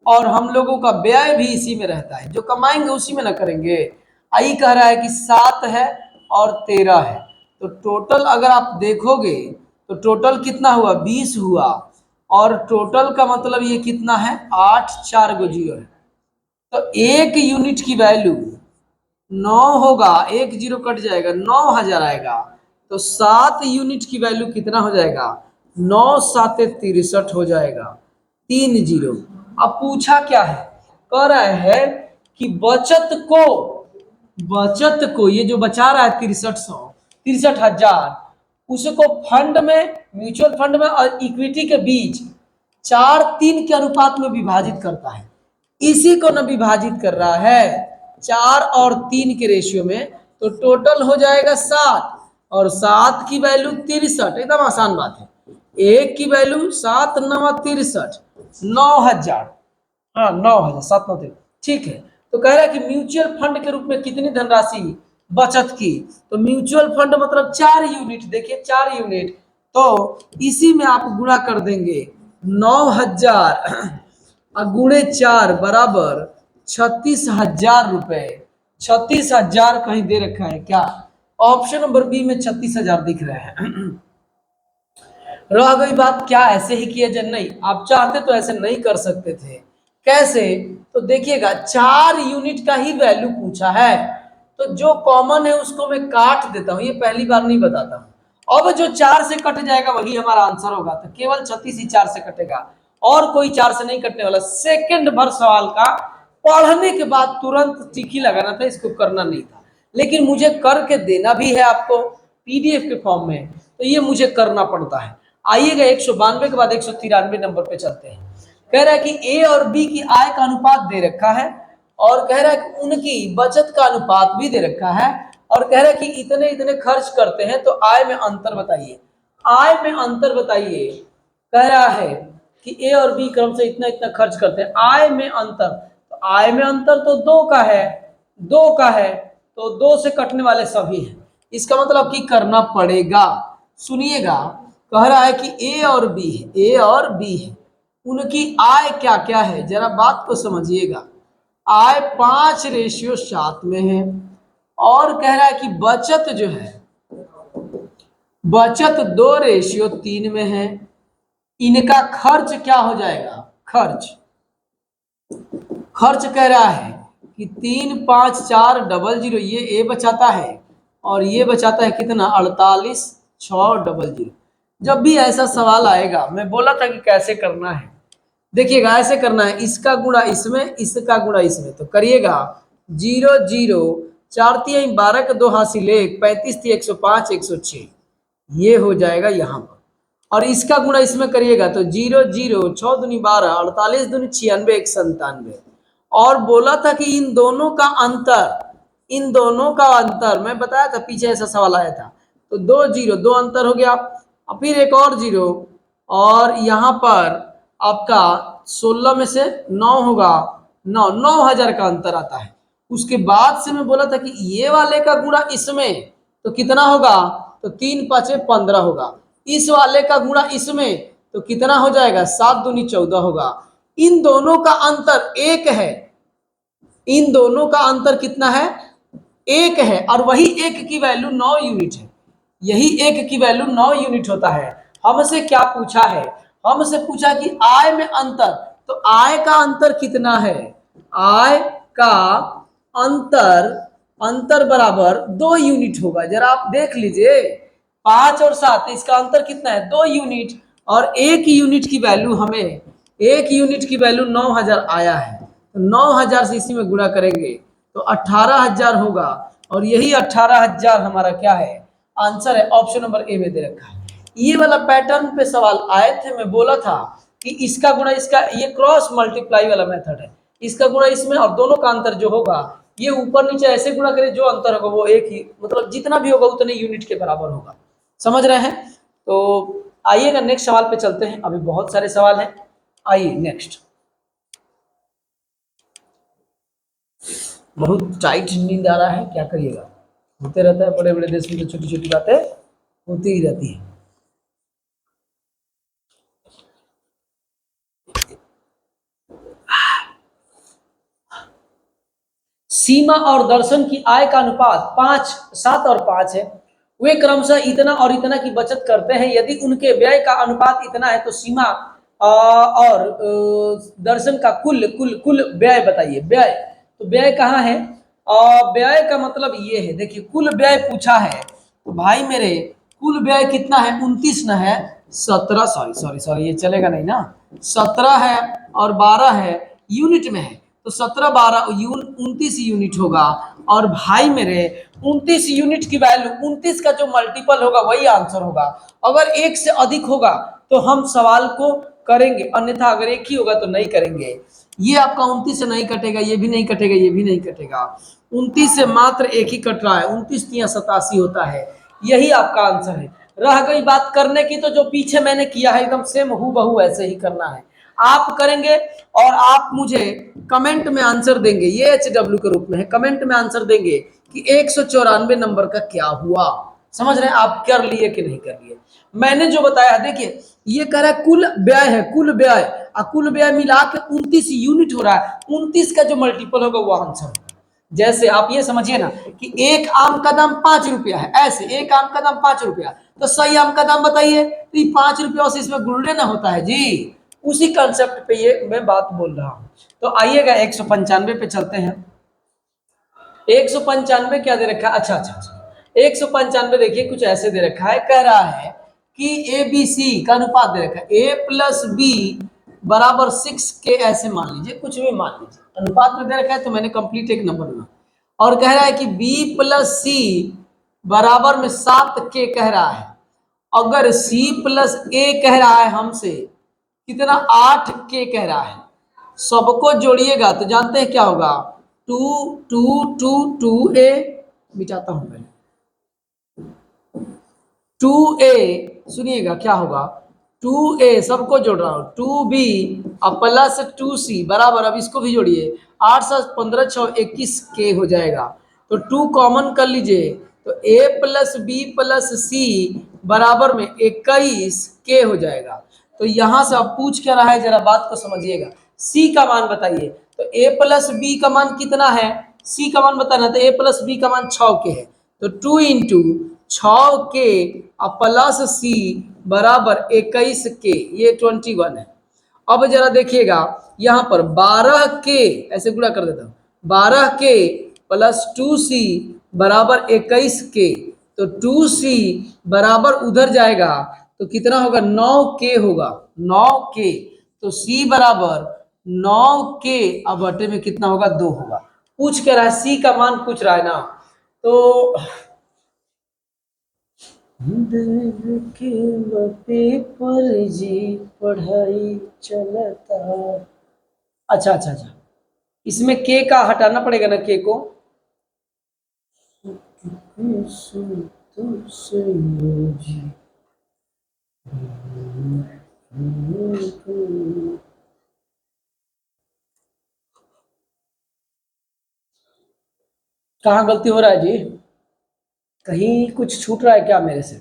और हम लोगों का व्यय भी इसी में रहता है। जो कमाएंगे उसी में ना करेंगे। आई कह रहा है कि 7 है और 13 है, तो टोटल अगर आप देखोगे तो टोटल कितना हुआ? 20 हुआ। और टोटल का मतलब ये कितना है? 8 4 को जीरो है। तो एक यूनिट की वैल्यू 9 होगा, एक जीरो कट जाएगा, 9,000 आएगा। तो 7 यूनिट की वैल्यू कितना हो जाएगा? 9 7 63 हो जाएगा, 3 जीरो। अब पूछा क्या है? कह रहा है कि बचत को ये जो बचा रहा है 63,000 उसको फंड में, म्यूचुअल फंड में और इक्विटी के बीच 4:3 के अनुपात में विभाजित करता है। इसी को न विभाजित कर रहा है 4 और 3 के रेशियो में, तो टोटल हो जाएगा 7। और 7 की वैल्यू 63, एकदम आसान बात है। एक की वैल्यू 7 9 63, 9,000। हाँ 9,000, 7 9 3, ठीक है। तो कह रहा है कि म्यूचुअल फंड के रूप में कितनी धनराशि बचत की? तो म्यूचुअल फंड मतलब 4 यूनिट, देखिए 4 यूनिट। तो इसी में आप गुणा कर देंगे 9,000 गुणे 4 बराबर 36,000 रुपए। 36,000 कहीं दे रखा है क्या? ऑप्शन नंबर बी में 36,000 दिख रहे हैं। रह गई बात क्या ऐसे ही किया जाए? नहीं, आप चाहते तो ऐसे नहीं कर सकते थे। कैसे? तो देखिएगा 4 यूनिट का ही वैल्यू पूछा है, तो जो कॉमन है उसको मैं काट देता हूं, ये पहली बार नहीं बताता हूं। अब जो 4 से कट जाएगा वही हमारा आंसर होगा, तो केवल 36 ही 4 से कटेगा और कोई 4 से नहीं कटने वाला। सेकंड भर सवाल का पढ़ने के बाद तुरंत टिकी लगाना था, इसको करना नहीं था, लेकिन मुझे करके देना भी है आपको पीडीएफ के फॉर्म में, तो ये मुझे करना पड़ता है। आइएगा 192 के बाद 193 नंबर पे चलते हैं। कह रहा है कि ए और बी की आय का अनुपात दे रखा है और कह रहा है कि उनकी बचत का अनुपात भी दे रखा है और कह रहा है कि इतने इतने खर्च करते हैं, तो आय में अंतर बताइए। आय में अंतर बताइए। कह रहा है कि ए और बी क्रम से इतना इतना खर्च करते हैं, आय में अंतर। तो आय में अंतर तो 2 का है, 2 का है, तो 2 से कटने वाले सभी हैं। इसका मतलब कि करना पड़ेगा। सुनिएगा, कह रहा है कि ए और बी है, ए और बी है, उनकी आय क्या क्या है, जरा बात को समझिएगा। आय 5:7 में है और कह रहा है कि बचत जो है, बचत 2:3 में है। इनका खर्च क्या हो जाएगा? खर्च खर्च कह रहा है कि 35400, ये ए बचाता है और ये बचाता है कितना? 48,600। जब भी ऐसा सवाल आएगा, मैं बोला था कि कैसे करना है, देखिएगा ऐसे करना है, इसका गुणा इसमें, इसका गुणा इसमें, तो करिएगा 0 0 4 3 12 के 2 हासिल 1, 35 थी 105 106, ये हो जाएगा यहाँ पर। और इसका गुणा इसमें करिएगा तो 0 0 6 दूनी 12, 48 दूनी 96, 197। और बोला था कि इन दोनों का अंतर, इन दोनों का अंतर मैं बताया था, पीछे ऐसा सवाल आया था। तो 2 0, 2 अंतर हो गया, और फिर एक और 0, और यहाँ पर आपका 16 में से 9 होगा, 9,000 का अंतर आता है। उसके बाद से मैं बोला था कि ये वाले का गुणा इसमें तो कितना होगा? तो 3 5 15 होगा। इस वाले का गुणा इसमें तो कितना हो जाएगा? 7 दूनी 14 होगा। इन दोनों का अंतर 1 है, इन दोनों का अंतर कितना है? 1 है, और वही 1 की वैल्यू 9 यूनिट है। यही 1 की वैल्यू 9 यूनिट होता है। हमसे क्या पूछा है? हमसे पूछा कि आय में अंतर, तो आय का अंतर कितना है? आय का अंतर, अंतर बराबर 2 यूनिट होगा। जरा आप देख लीजिए, 5 और 7, इसका अंतर कितना है? 2 यूनिट। और 1 यूनिट की वैल्यू हमें, 1 यूनिट की वैल्यू 9,000 आया है, तो 9,000 से इसी में गुणा करेंगे तो 18,000 होगा। और यही 18,000 हमारा क्या है? आंसर है। ऑप्शन नंबर ए में दे रखा है। ये वाला पैटर्न पे सवाल आए थे, मैं बोला था कि इसका गुणा इसका, ये क्रॉस मल्टीप्लाई वाला मेथड है, इसका गुणा इसमें और दोनों का अंतर जो होगा, ये ऊपर नीचे ऐसे गुणा करें, जो अंतर होगा वो एक ही, मतलब जितना भी होगा उतने यूनिट के बराबर होगा। समझ रहे हैं? तो आइएगा नेक्स्ट सवाल पे चलते हैं, अभी बहुत सारे सवाल हैं। आइए नेक्स्ट। बहुत टाइट नींद आ रहा है, क्या करिएगा। होते रहता है, बड़े बड़े देश में तो छोटी छोटी बातें होती ही रहती है। सीमा और दर्शन की आय का अनुपात 5, 7 और 5 है। वे क्रमशः इतना और इतना की बचत करते हैं। यदि उनके व्यय का अनुपात इतना है तो सीमा और दर्शन का कुल कुल कुल व्यय बताइए। व्यय, तो व्यय कहाँ है? व्यय का मतलब ये है, देखिए कुल व्यय पूछा है तो भाई मेरे कुल व्यय कितना है? 29 ना है, 17, सॉरी सॉरी सॉरी, ये चलेगा नहीं ना, 17 है और 12 है, यूनिट में है तो 17 12 29 यूनिट होगा। और भाई मेरे 29 यूनिट की वैल्यू, 29 का जो मल्टीपल होगा वही आंसर होगा। अगर एक से अधिक होगा तो हम सवाल को करेंगे, अन्यथा अगर एक ही होगा तो नहीं करेंगे। ये आपका 29 से नहीं कटेगा, ये भी नहीं कटेगा, ये भी नहीं कटेगा। 29 से मात्र एक ही कट रहा है, 29 तिया 87 होता है। यही आपका आंसर है। रह गई बात करने की, तो जो पीछे मैंने किया है एकदम सेम हूबहू ऐसे ही करना है, आप करेंगे और आप मुझे कमेंट में आंसर देंगे। ये HW के रूप में है, कमेंट में आंसर देंगे कि 194 नंबर का क्या हुआ। समझ रहे हैं आप, कर लिए कि नहीं कर लिए? मैंने जो बताया, देखिए ये कह रहा है कुल व्यय है, कुल व्यय, और कुल व्यय मिला के 29 यूनिट हो रहा है। 29 का जो मल्टीपल होगा वो आंसर। जैसे आप ये समझिए ना कि एक आम का दाम 5 रुपया है, ऐसे एक आम का दाम 5 रुपया, तो सही आम का दाम बताइए, तो ये 5 रुपया से इसमें गुणने ना होता है जी। उसी कंसेप्ट पे ये मैं बात बोल रहा हूं। तो आइएगा 195 पे चलते हैं। 195 क्या दे रखा है? अच्छा अच्छा अच्छा, 195 देखिए कुछ ऐसे दे रखा है, कह रहा है कि ए बी सी का अनुपात दे रखा है, ए प्लस बी बराबर 6 के, ऐसे मान लीजिए, कुछ भी मान लीजिए, अनुपात में दे रखा है तो मैंने कंप्लीट एक नंबर में। और कह रहा है कि बी प्लस सी बराबर में 7 के कह रहा है। अगर सी प्लस ए कह रहा है हमसे कितना, 8 के कह रहा है, सबको जोड़िएगा तो जानते हैं क्या होगा, 2 मिटाता हूं मैं, 2a, सुनिएगा क्या होगा, 2a सबको जोड़ रहा हूं, 2b और प्लस 2c बराबर, अब इसको भी जोड़िए, 8 7 15 6 21 के हो जाएगा। तो 2 कॉमन कर लीजिए, तो a प्लस बी प्लस सी बराबर में 21 के हो जाएगा। तो यहां से अब पूछ क्या रहा है, जरा बात को समझिएगा। c का मान बताइए, तो a प्लस बी का मान कितना है, c का मान बताना, तो a प्लस बी का मान 6 के है, तो 2 इंटू 6 के प्लस सी बराबर 21 के, ये 21 है। अब जरा देखिएगा यहां पर 12 के, ऐसे गुणा कर देता हूं, 12 के प्लस 2c बराबर 21 के, तो 2c बराबर उधर जाएगा तो कितना होगा, 9 के होगा, 9 के, तो c बराबर 9 के, अब बटे में कितना होगा, 2 होगा। पूछ के रहा है, c का मान पूछ रहा है ना, तो के पर जी पढ़ाई चलता। अच्छा अच्छा अच्छा, इसमें के का हटाना पड़ेगा ना, के को, कहाँ गलती हो रहा है जी? कहीं कुछ छूट रहा है क्या मेरे से?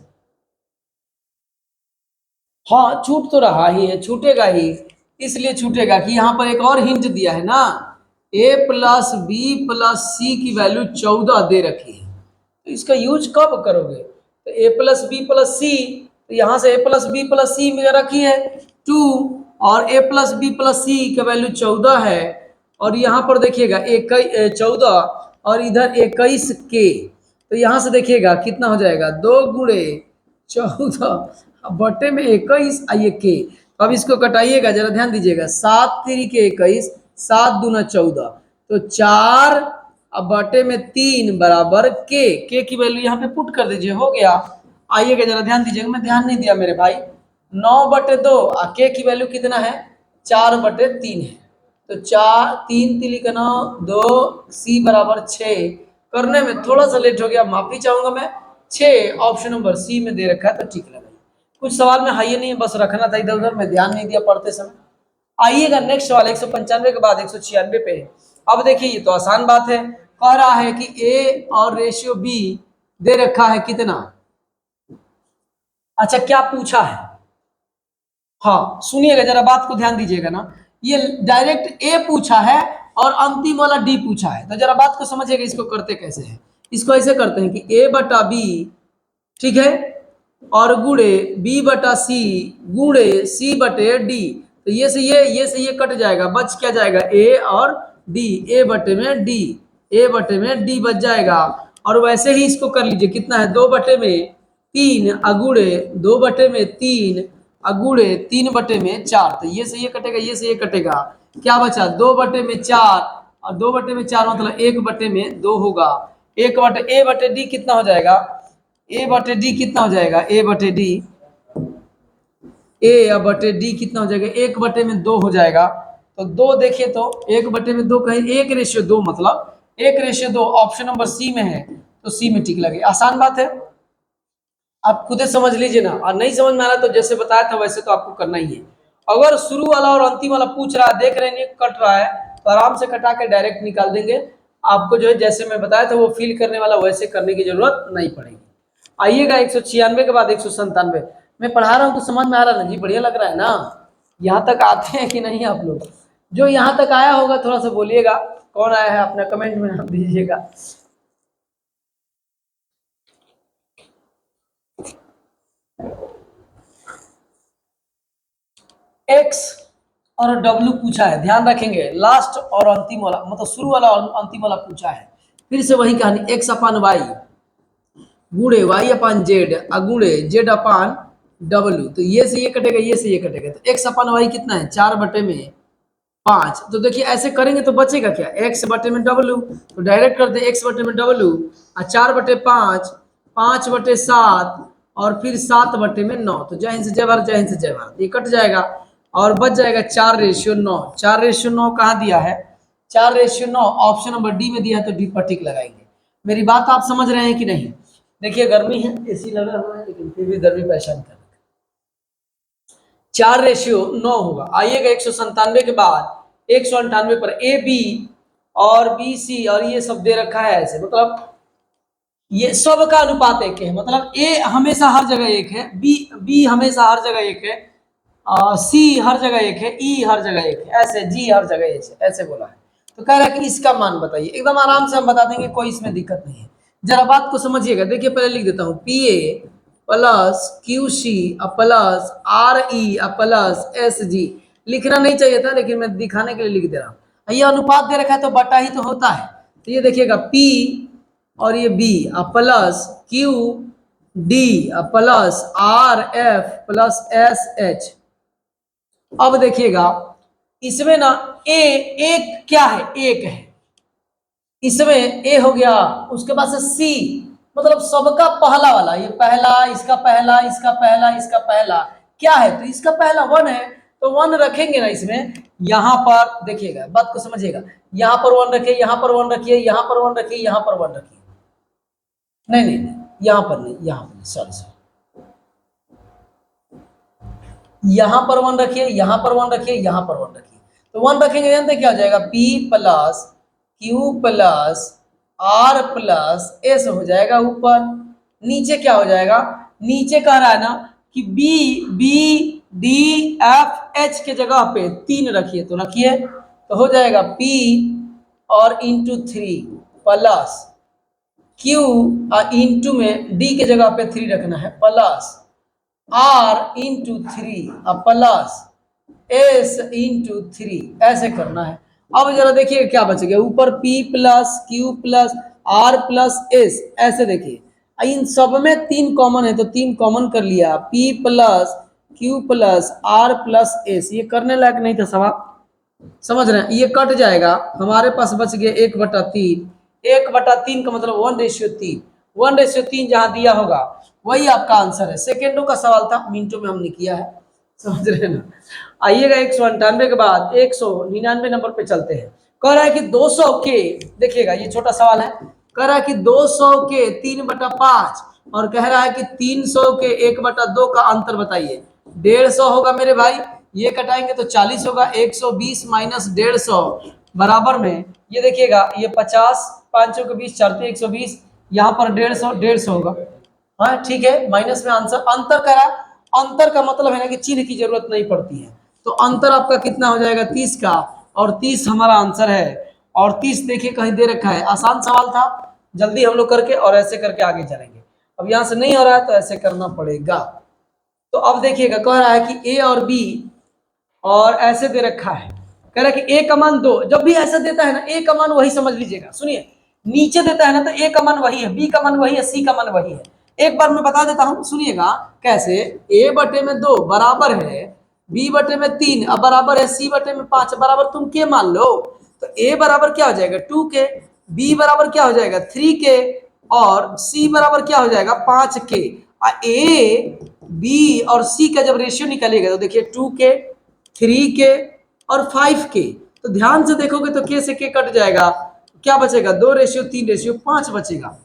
हाँ छूट तो रहा ही है, छूटेगा ही, इसलिए छूटेगा कि यहाँ पर एक और हिंट दिया है ना, a प्लस बी प्लस सी की वैल्यू 14 दे रखी है, तो इसका यूज कब करोगे, तो a प्लस बी प्लस सी, तो यहाँ से a प्लस बी प्लस सी में रखी है 2, और a प्लस बी प्लस सी का वैल्यू 14 है, और यहाँ पर देखिएगा 14 और इधर 21 के, तो यहाँ से देखिएगा कितना हो जाएगा, 2 गुणे 14 बटे में 21 आइए के, अब इसको कटाइएगा, जरा ध्यान दीजिएगा, 7 3 के 21, 7 दूना 14, तो 4 अब बटे में 3 बराबर के की वैल्यू यहाँ पे पुट कर दीजिए, हो गया। आइएगा जरा ध्यान दीजिएगा, मैं ध्यान नहीं दिया मेरे भाई, 9/2 के की वैल्यू कितना है, 4/3 है, तो 4 3 3 का 9 2 सी बराबर 6, करने में थोड़ा सा लेट हो गया, माफी चाहूंगा मैं। 6 ऑप्शन नंबर सी में दे रखा है, तो ठीक लगा, कुछ सवाल में हाई नहीं है, बस रखना था इधर उधर, मैं ध्यान नहीं दिया पढ़ते समय। आइएगा नेक्स्ट सवाल 195 के बाद 196 पे। अब देखिए ये तो आसान बात है, कह रहा है कि ए और रेशियो बी दे रखा है कितना। अच्छा क्या पूछा है, हाँ सुनिएगा जरा, बात को ध्यान दीजिएगा ना। ये डायरेक्ट ए पूछा है और अंतिम वाला डी पूछा है, तो जरा बात को समझिएगा इसको करते कैसे हैं। इसको ऐसे करते हैं कि ए बटा बी, ठीक है, और गुणे बी बटा सी गुणे सी बटे डी। तो ये से ये कट जाएगा, बच क्या जाएगा ए और डी, ए बटे में डी, ए बटे में डी बच जाएगा। और वैसे ही इसको कर लीजिए, कितना है 2/3 अगुड़े 2/3 अगुड़े 3/4। तो ये से ये कटेगा, ये से ये कटेगा, क्या बचा 2/4, और 2/4 मतलब 1/2 होगा। ए बटे डी कितना हो जाएगा, ए बटे डी कितना हो जाएगा, ए बटे डी, ए बटे डी कितना हो जाएगा 1/2 हो जाएगा। तो 2 देखिए तो 1/2 कहीं 1:2, मतलब 1:2 ऑप्शन नंबर सी में है, तो सी में टिक लगे। आसान बात है, आप खुद समझ लीजिए ना। और नहीं समझ में आ रहा तो जैसे बताया था वैसे तो आपको करना ही है। अगर शुरू वाला और अंतिम वाला पूछ रहा है, देख रहे हैं कट रहा है, तो आराम से कटा के डायरेक्ट निकाल देंगे। आपको जो है जैसे मैं बताया था वो फील करने वाला वैसे करने की जरूरत नहीं पड़ेगी। आइएगा 196 के बाद 197। मैं पढ़ा रहा हूँ तो समझ में आ रहा है ना जी, बढ़िया लग रहा है ना। यहाँ तक आते हैं कि नहीं आप लोग, जो यहाँ तक आया होगा थोड़ा सा बोलिएगा, कौन आया है अपना कमेंट में नाम दीजिएगा। एक्स और डब्ल्यू पूछा है, ध्यान रखेंगे लास्ट और अंतिम वाला, मतलब शुरू वाला और अंतिम वाला पूछा है। फिर से वही कहानी, एक्स अपान वाई गुणे Y upon Z अगुणे z upon W. तो ये से ये कटेगा, ये से ये कटेगा, तो एक्स अपान वाई कितना है 4/5। तो देखिए ऐसे करेंगे तो बचेगा क्या, एक्स बटे में डब्ल्यू, तो डायरेक्ट करते एक्स बटे में डब्ल्यू, और 4/5 5/7 और फिर 7/9। तो जय हिंद से जय भारत, जय हिंद से जय भारत, ये कट जाएगा और बच जाएगा 4:9। 4:9 कहाँ दिया है, 4:9 ऑप्शन नंबर डी में दिया है, तो डी पर टिक लगाएंगे। मेरी बात आप समझ रहे हैं कि नहीं। देखिए गर्मी है, एसी लगा हुआ है, लेकिन फिर भी गर्मी परेशान कर, 4:9 होगा। आइएगा 197 के बाद 198 पर ए बी और बी सी और ये सब दे रखा है ऐसे, मतलब ये सब का अनुपात एक है, मतलब ए हमेशा हर जगह एक है, बी हमेशा हर जगह एक है, सी हर जगह एक है, ई हर जगह एक है, ऐसे जी हर जगह एक है, ऐसे बोला है। तो कह रहा है कि इसका मान बताइए, एकदम आराम से हम बता देंगे, कोई इसमें दिक्कत नहीं है। जरा बात को समझिएगा, देखिए पहले लिख देता हूँ, P A plus Q C plus R E plus S G. लिखना नहीं चाहिए था लेकिन मैं दिखाने के लिए लिख दे रहा हूँ। ये अनुपात दे रखा है तो बटा ही तो होता है। तो ये देखिएगा पी और ये B plus Q D plus R F plus S H. अब देखिएगा इसमें ना ए एक क्या है, एक है, इसमें ए हो गया, उसके बाद से सी, मतलब सबका पहला वाला, ये पहला, इसका पहला, इसका पहला, इसका पहला क्या है, तो इसका पहला 1 है, तो 1 रखेंगे ना इसमें। यहां पर देखिएगा, बात को समझिएगा, यहां पर 1 रखिए, यहां पर 1 रखिए, यहां पर 1 रखिए, यहां पर 1 रखिए, नहीं नहीं नहीं, यहां पर नहीं, यहां पर सॉरी सॉरी, यहां पर 1 रखिए, यहां पर 1 रखिए, यहां पर 1 रखिए। तो 1 रखेंगे जानते क्या हो जाएगा, P plus Q plus R plus S हो जाएगा ऊपर। नीचे क्या हो जाएगा, नीचे कह रहा है ना कि B D F H के जगह पे 3 रखिए, तो रखिए, तो हो जाएगा P और इंटू 3 प्लस Q और इंटू में D के जगह पे 3 रखना है, plus R into 3 plus S into 3, ऐसे करना है। अब जरा देखिए क्या बच गया, ऊपर P plus Q plus R plus S, ऐसे देखिए इन सब में 3 कॉमन है, तो 3 कॉमन कर लिया, P plus Q plus R plus S। ये करने लायक नहीं था सवाल, समझ रहे हैं, ये कट जाएगा, हमारे पास बच गया 1/3। 1/3 का मतलब 1:3, 1:3 जहां दिया होगा वही आपका आंसर है। सेकेंडों का सवाल था, मिनटों में हमने किया है, समझ रहे हैं ना। आइएगा 198 के बाद 199 नंबर पे चलते हैं। कह रहा है कि 200 के, देखिएगा ये छोटा सवाल है, कह रहा है कि 200 के 3/5 और कह रहा है कि 300 के 1/2 का अंतर बताइए। 150 होगा मेरे भाई, ये कटाएंगे तो 40 होगा, 120 माइनस 150 बराबर में, ये देखिएगा ये 50, 5 के 20 4 120, यहाँ पर 150 होगा। हाँ ठीक है, माइनस में आंसर अंतर करा। अंतर का मतलब है ना कि चिन्ह की जरूरत नहीं पड़ती है, तो अंतर आपका कितना हो जाएगा 30 का, और 30 हमारा आंसर है। और 30 देखिए कहीं दे रखा है, आसान सवाल था, जल्दी हम लोग करके और ऐसे करके आगे चलेंगे। अब यहाँ से नहीं हो रहा है तो ऐसे करना पड़ेगा। तो अब देखिएगा कह रहा है कि ए और बी, और ऐसे दे रखा है, कह रहा है कि ए का मान 2। जब भी ऐसे देता है ना, ए का मान वही समझ लीजिएगा, सुनिए, नीचे देता है ना तो ए का मान वही है, बी का मान वही है, सी का मान वही है। एक बार मैं बता देता हूं, सुनिएगा कैसे। ए बटे में 2 बराबर है बी बटे में 3, अब बराबर है सी बटे में 5, बराबर तुम के मान लो। तो ए बराबर क्या हो जाएगा 2 के, बी बराबर क्या हो जाएगा 3 के, और सी बराबर क्या हो जाएगा 5 के। ए बी और सी का जब रेशियो निकलेगा तो देखिए 2 के, 3 के और 5 के। तो ध्यान से देखोगे तो के से के कट जाएगा, क्या बचेगा 2:3:5 बचेगा।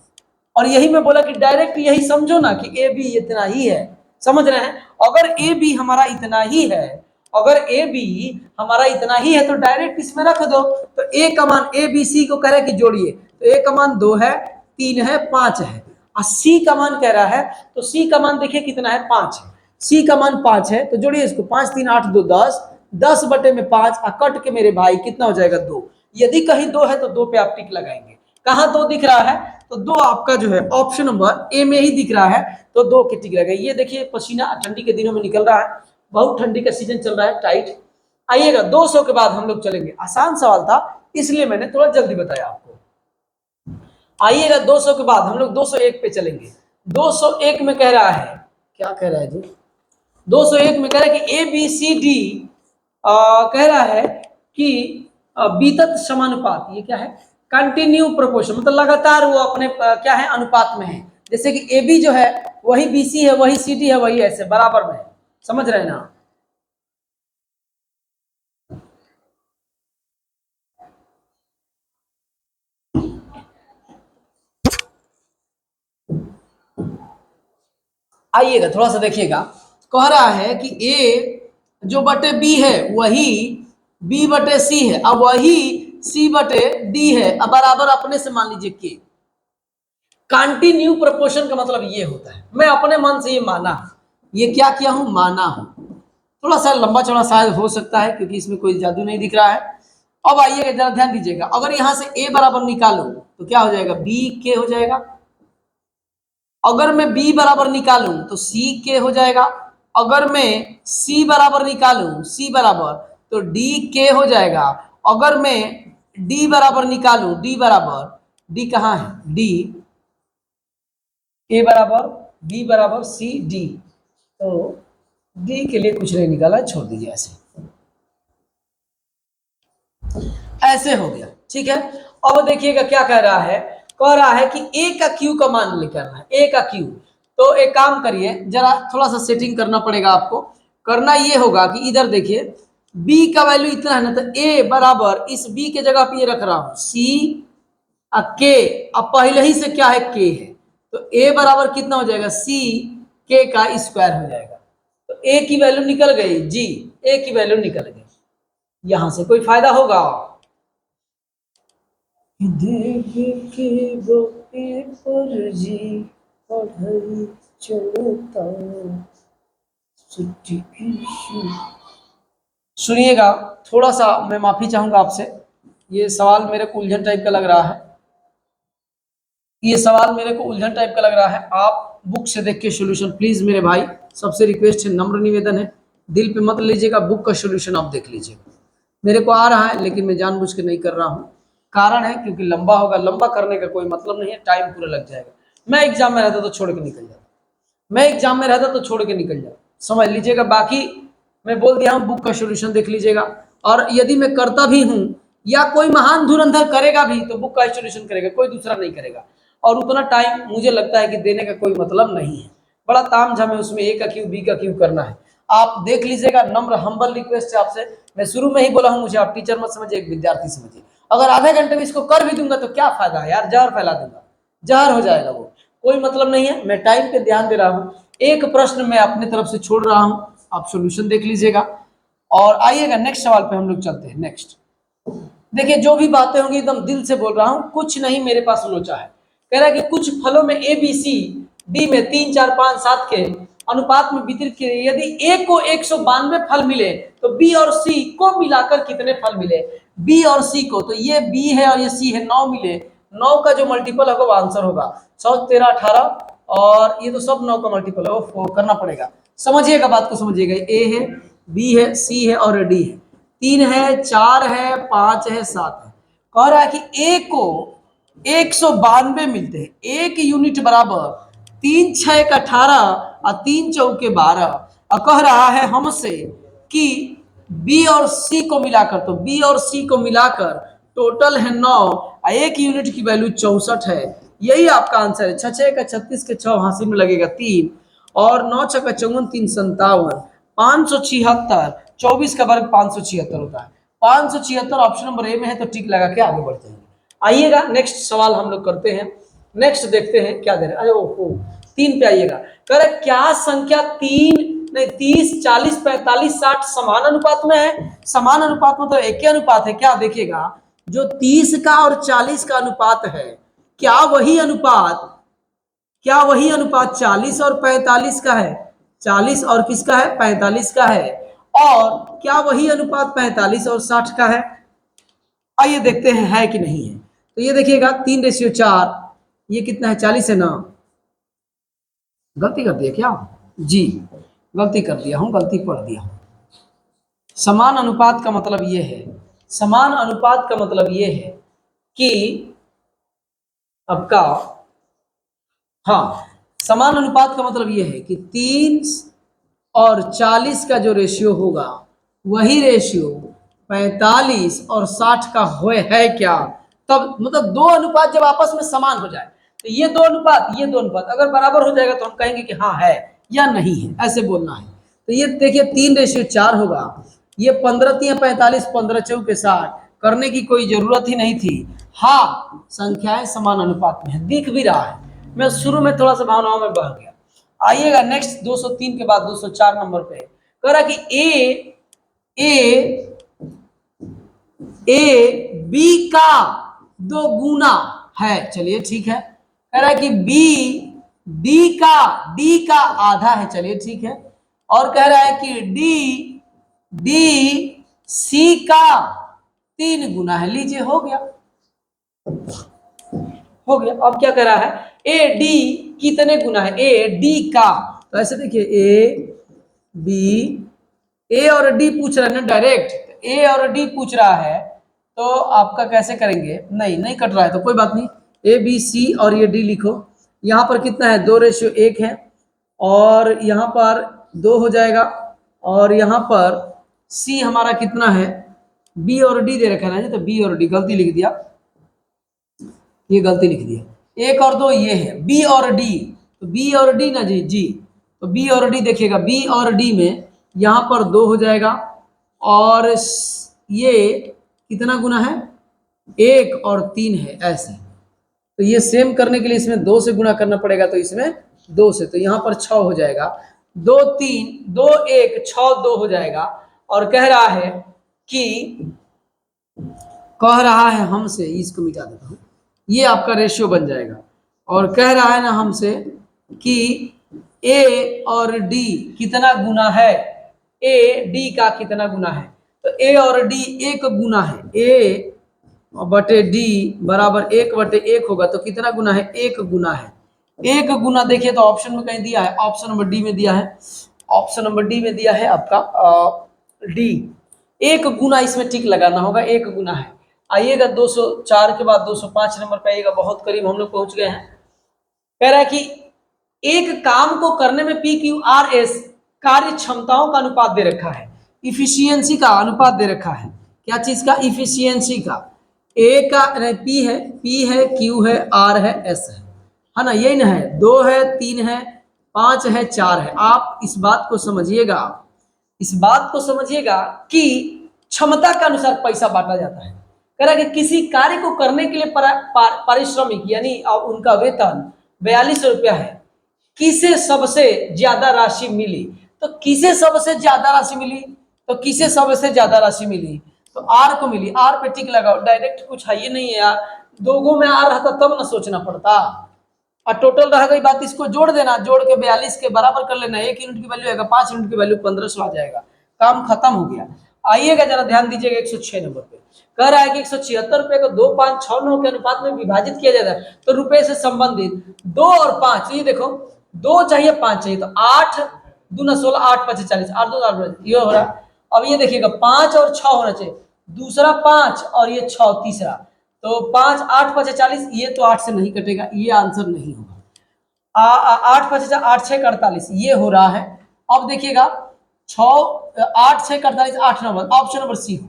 और यही मैं बोला कि डायरेक्ट यही समझो ना कि ए बी इतना ही है, समझ रहे हैं। अगर ए बी हमारा इतना ही है, अगर ए बी हमारा इतना ही है तो डायरेक्ट इसमें रख दो। तो ए का मान, ए बी सी को कह रहा है कि जोड़िए, तो ए का मान 2 है, 3 है, 5 है, और सी का मान कह रहा है, तो सी का मान देखिए कितना है 5 है, सी का मान 5 है, तो जोड़िए इसको, 5 3 8 2 10, 10 बटे में 5, कट के मेरे भाई कितना हो जाएगा 2। यदि कहीं 2 है तो 2 पे आप टिक लगाएंगे। कहां 2 दिख रहा है, तो 2 आपका जो है ऑप्शन नंबर ए में ही दिख रहा है, तो 2 के टिक लगाइए। ये देखिए पसीना ठंडी के दिनों में निकल रहा है, बहुत ठंडी का सीजन चल रहा है, टाइट। आइएगा 200 के बाद हम लोग चलेंगे, आसान सवाल था इसलिए मैंने थोड़ा जल्दी बताया आपको। आइएगा 200 के बाद हम लोग 201 पे चलेंगे। 201 में कह रहा है, क्या कह रहा है जी, 201 में कह रहा है कि ए बी सी डी, कह रहा है कि बीतत समानुपात, ये क्या है कंटिन्यू प्रोपोर्शन, मतलब लगातार वो अपने क्या है अनुपात में है। जैसे कि ए बी जो है वही बी सी है, वही सी डी है, वही ऐसे बराबर में है, समझ रहे हैं ना। आइएगा थोड़ा सा देखिएगा, कह रहा है कि ए जो बटे बी है वही बी बटे सी है, अब वही सी बटे डी है, अब बराबर अपने से मान लीजिए के। कंटिन्यू प्रोपोर्शन का मतलब ये होता है, मैं अपने मन से ये माना, ये क्या किया हूं माना हूं। थोड़ा सा लंबा चौड़ा शायद हो सकता है क्योंकि इसमें कोई जादू नहीं दिख रहा है। अब आइएगा जरा ध्यान दीजिएगा, अगर यहां से ए बराबर निकालो तो क्या हो जाएगा बी के हो जाएगा, अगर मैं बी बराबर निकालूं तो सी के हो जाएगा, अगर मैं सी बराबर निकालूं सी बराबर तो डी के हो जाएगा, अगर मैं डी बराबर निकालूं डी बराबर, डी कहाँ है डी, ए बराबर बी बराबर सी डी, तो डी के लिए कुछ नहीं निकाला, छोड़ दीजिए ऐसे, ऐसे हो गया ठीक है। अब देखिएगा क्या कह रहा है कि ए का क्यू का मान निकालना है, ए का क्यू। तो एक काम करिए, जरा थोड़ा सा सेटिंग करना पड़ेगा आपको। करना ये होगा कि इधर देखिए बी का वैल्यू इतना है ना, तो ए बराबर इस बी के जगह पे ये रख रहा हूं सी के, अब पहले ही से क्या है के है, तो ए बराबर कितना हो जाएगा सी के का स्क्वायर हो जाएगा। तो ए की वैल्यू निकल गई जी, ए की वैल्यू निकल गई, यहां से कोई फायदा होगा। सुनिएगा, थोड़ा सा मैं माफी चाहूंगा आपसे, ये सवाल मेरे को उलझन टाइप का लग रहा है, ये सवाल मेरे को उलझन टाइप का लग रहा है। आप बुक से देख के सॉल्यूशन प्लीज मेरे भाई, सबसे रिक्वेस्ट है, नम्र निवेदन है, दिल पे मत लीजिएगा, बुक का सॉल्यूशन आप देख लीजिएगा। मेरे को आ रहा है लेकिन मैं जानबूझ के नहीं कर रहा हूँ, कारण है क्योंकि लंबा होगा, लंबा करने का कोई मतलब नहीं है, टाइम पूरा लग जाएगा। मैं एग्जाम में रहता तो छोड़ के निकल जाता, मैं एग्जाम में रहता तो छोड़ के निकल जाता, समझ लीजिएगा। बाकी मैं बोल दिया हूँ, बुक का सॉल्यूशन देख लीजिएगा, और यदि मैं करता भी हूँ या कोई महान धुरंधर करेगा भी तो बुक का सॉल्यूशन करेगा, कोई दूसरा नहीं करेगा। और उतना टाइम मुझे लगता है कि देने का कोई मतलब नहीं है, बड़ा ताम झाम है उसमें, ए का क्यों बी का क्यों करना है। आप देख लीजिएगा, नम्र हम्बल रिक्वेस्ट है आपसे, मैं शुरू में ही बोला हूं मुझे आप टीचर मत समझिए, एक विद्यार्थी समझिए। अगर आधे घंटे में इसको कर भी दूंगा तो क्या फायदा है यार, जहर फैला दूंगा, जहर हो जाएगा वो, कोई मतलब नहीं है। मैं टाइम पे ध्यान दे रहा हूँ, एक प्रश्न मैं अपनी तरफ से छोड़ रहा हूँ, आप सॉल्यूशन देख लीजिएगा। और आइएगा नेक्स्ट सवाल पे हम लोग चलते हैं। नेक्स्ट देखिए, जो भी बातें होंगी एकदम दिल से बोल रहा हूँ, कुछ नहीं मेरे पास लोचा है, कह रहा है कि कुछ फलों में ए बी सी डी में 3 4 5 7 के अनुपात में वितरित किए, यदि ए को 192 फल मिले तो बी और सी को मिलाकर कितने फल मिले। बी और सी को, तो ये बी है और ये सी है, 9 मिले, 9 का जो मल्टीपल होगा वो आंसर होगा 100 13 18, और ये तो सब 9 का मल्टीपल है, वो करना पड़ेगा। समझिएगा बात को, समझिएगा। ए है, बी है, सी है और डी है, 3 है, 4 है, 5 है, 7 है। कह रहा है कि ए को 192 मिलते हैं, एक यूनिट बराबर 3 6 18 और 3 चौके 12, और कह रहा है हमसे कि बी और सी को मिलाकर, तो बी और सी को मिलाकर टोटल है 9 और एक यूनिट की वैल्यू 64 है। यही आपका आंसर है। 6 6 का 36 के 6 हासिल में लगेगा 3, और 9 6 का 54 3 57, 576, 24 का वर्ग 576 होता है। 576 ऑप्शन नंबर ए में है, तो टिक लगा के आगे बढ़ते हैं। आइएगा नेक्स्ट सवाल हम लोग करते हैं। नेक्स्ट देखते हैं क्या दे रहे हैं। अरे ओहो, 3 पे आइएगा। कह रहे क्या संख्या 3 नहीं 30 40 45 60 समान अनुपात में है। समान अनुपात में तो एक ही अनुपात है क्या, देखिएगा जो 30 का और 40 का अनुपात है, क्या वही अनुपात 40 और 45 का है, 40 और किसका है, 45 का है, और क्या वही अनुपात 45 और 60 का है। आइए देखते हैं है कि नहीं है। तो ये देखिएगा 3:4, ये कितना है, 40 है ना। गलती कर दिया क्या जी, गलती कर दिया हूं, गलती पढ़ दिया हूं। समान अनुपात का मतलब ये है, समान अनुपात का मतलब ये है कि आपका, हाँ, समान अनुपात का मतलब ये है कि 3 और 40 का जो रेशियो होगा वही रेशियो 45 और 60 का है क्या। तब मतलब दो अनुपात जब आपस में समान हो जाए, तो ये दो अनुपात अगर बराबर हो जाएगा तो हम कहेंगे कि हाँ है या नहीं है, ऐसे बोलना है। तो ये देखिए 3:4 होगा, ये 15 3 45, 15 चौके 60, करने की कोई जरूरत ही नहीं थी। हाँ, संख्याएं समान अनुपात में है, दिख भी रहा है। मैं शुरू में थोड़ा सा भावनाओं में बह गया। आइएगा नेक्स्ट 203 के बाद 204 नंबर पे कह रहा कि ए बी का 2 गुना है। चलिए ठीक है। कह रहा है कि डी का आधा है। चलिए ठीक है। और कह रहा है कि डी सी का 3 गुना है। लीजिए हो गया। अब क्या कह रहा है, ए डी कितने गुना है, ए डी का। तो ऐसे देखिए ए और डी पूछ रहा है ना डायरेक्ट, ए और डी पूछ रहा है, तो आपका कैसे करेंगे, नहीं कट रहा है तो कोई बात नहीं, ए बी सी और ये डी लिखो। यहाँ पर कितना है, 2:1 है, और यहाँ पर 2 हो जाएगा, और यहाँ पर सी हमारा कितना है, बी और डी दे रखा है, तो बी और डी गलती लिख दिया, ये गलती लिख दिया। 1 और 2 ये है, बी और डी, तो बी और डी ना जी, तो बी और डी देखिएगा, बी और डी में यहाँ पर 2 हो जाएगा, और ये कितना गुना है, 1 और 3 है ऐसे। तो ये सेम करने के लिए इसमें 2 से गुना करना पड़ेगा, तो इसमें 2 से, तो यहाँ पर 6 हो जाएगा, 2 3 2 1 6 2 हो जाएगा। और कह रहा है हमसे, इसको मिटा देता हूँ, ये आपका रेशियो बन जाएगा। और कह रहा है ना हमसे कि ए और डी कितना गुना है, ए डी का कितना गुना है, तो ए और डी 1 गुना है, ए बटे डी बराबर 1/1 होगा, तो कितना गुना है, 1 गुना है। 1 गुना देखिए तो ऑप्शन में कहीं दिया है, ऑप्शन नंबर डी में दिया है, ऑप्शन नंबर डी में दिया है आपका डी। 1 गुना इसमें टिक लगाना होगा, 1 गुना है। आइएगा 204 के बाद 205 नंबर पे आइएगा, बहुत करीब हम लोग पहुंच गए हैं। कह रहा है कि एक काम को करने में PQRS कार्य क्षमताओं का अनुपात दे रखा है, इफिशियंसी का अनुपात दे रखा है। क्या चीज का, इफिशियंसी का। ए का पी है, क्यू है, आर है, एस है ना, यही ना है, 2 है, 3 है, 5 है, 4 है। आप इस बात को समझिएगा कि क्षमता के अनुसार पैसा बांटा जाता है। कह रहा है कि किसी कार्य को करने के लिए पारिश्रमिक यानी उनका वेतन 42 रुपया है, किसे सबसे ज्यादा राशि मिली, तो किसे सबसे ज्यादा राशि मिली, तो आर को मिली, आर पे टिक लगाओ, डायरेक्ट कुछ है ही नहीं है यार, दो गो में आ रहा था तब ना सोचना पड़ता। और टोटल रह गई बात, इसको जोड़ देना, जोड़ के 42 के बराबर कर लेना। 1 यूनिट की वैल्यू आएगा 5 यूनिट की वैल्यू 1500 आ जाएगा, काम खत्म हो गया। आइएगा जरा ध्यान दीजिएगा 106 नंबर पे कह रहा है कि 176 रुपए को 2, 5, 6, 9 के अनुपात में विभाजित किया जाता है तो रुपए से संबंधित 2 और 5, ये देखो 2 चाहिए 5 चाहिए, तो 8 दूना 16, 8 5 40, 8 2 8 ये हो रहा। अब ये देखिएगा 5 और 6 होना चाहिए, दूसरा 5 और ये 6 तीसरा, तो 5 8 5 40, ये तो 8 से नहीं कटेगा, ये आंसर नहीं होगा। 8 5 8 6 48 ये हो रहा है। अब देखिएगा 6 8 6 48 8 number, option number C,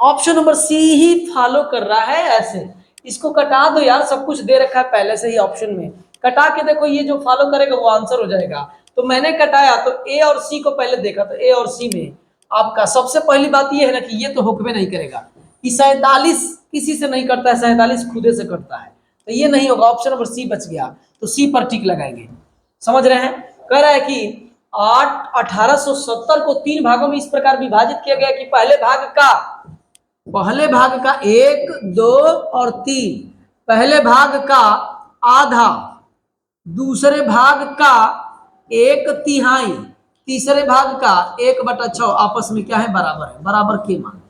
option number C ही फॉलो कर रहा है ऐसे। इसको कटा दो यार, सब कुछ दे रखा है पहले से ही ऑप्शन में, कटा के देखो, ये जो फॉलो करेगा वो आंसर हो जाएगा। तो मैंने कटाया तो ए और सी को पहले देखा, तो ए और सी में आपका सबसे पहली बात ये है ना कि ये तो हुक्मे नहीं करेगा कि 47 किसी से नहीं करता है, 47 खुदे से करता है, तो ये नहीं होगा, ऑप्शन नंबर सी बच गया, तो सी पर टिक लगाएंगे। समझ रहे हैं? कह रहा है कि 1870 को 3 भागों में इस प्रकार विभाजित किया गया कि पहले भाग का 1 2 और 3, पहले भाग का आधा, दूसरे भाग का 1/3, तीसरे भाग का 1/6 आपस में क्या है, बराबर है, बराबर के मान,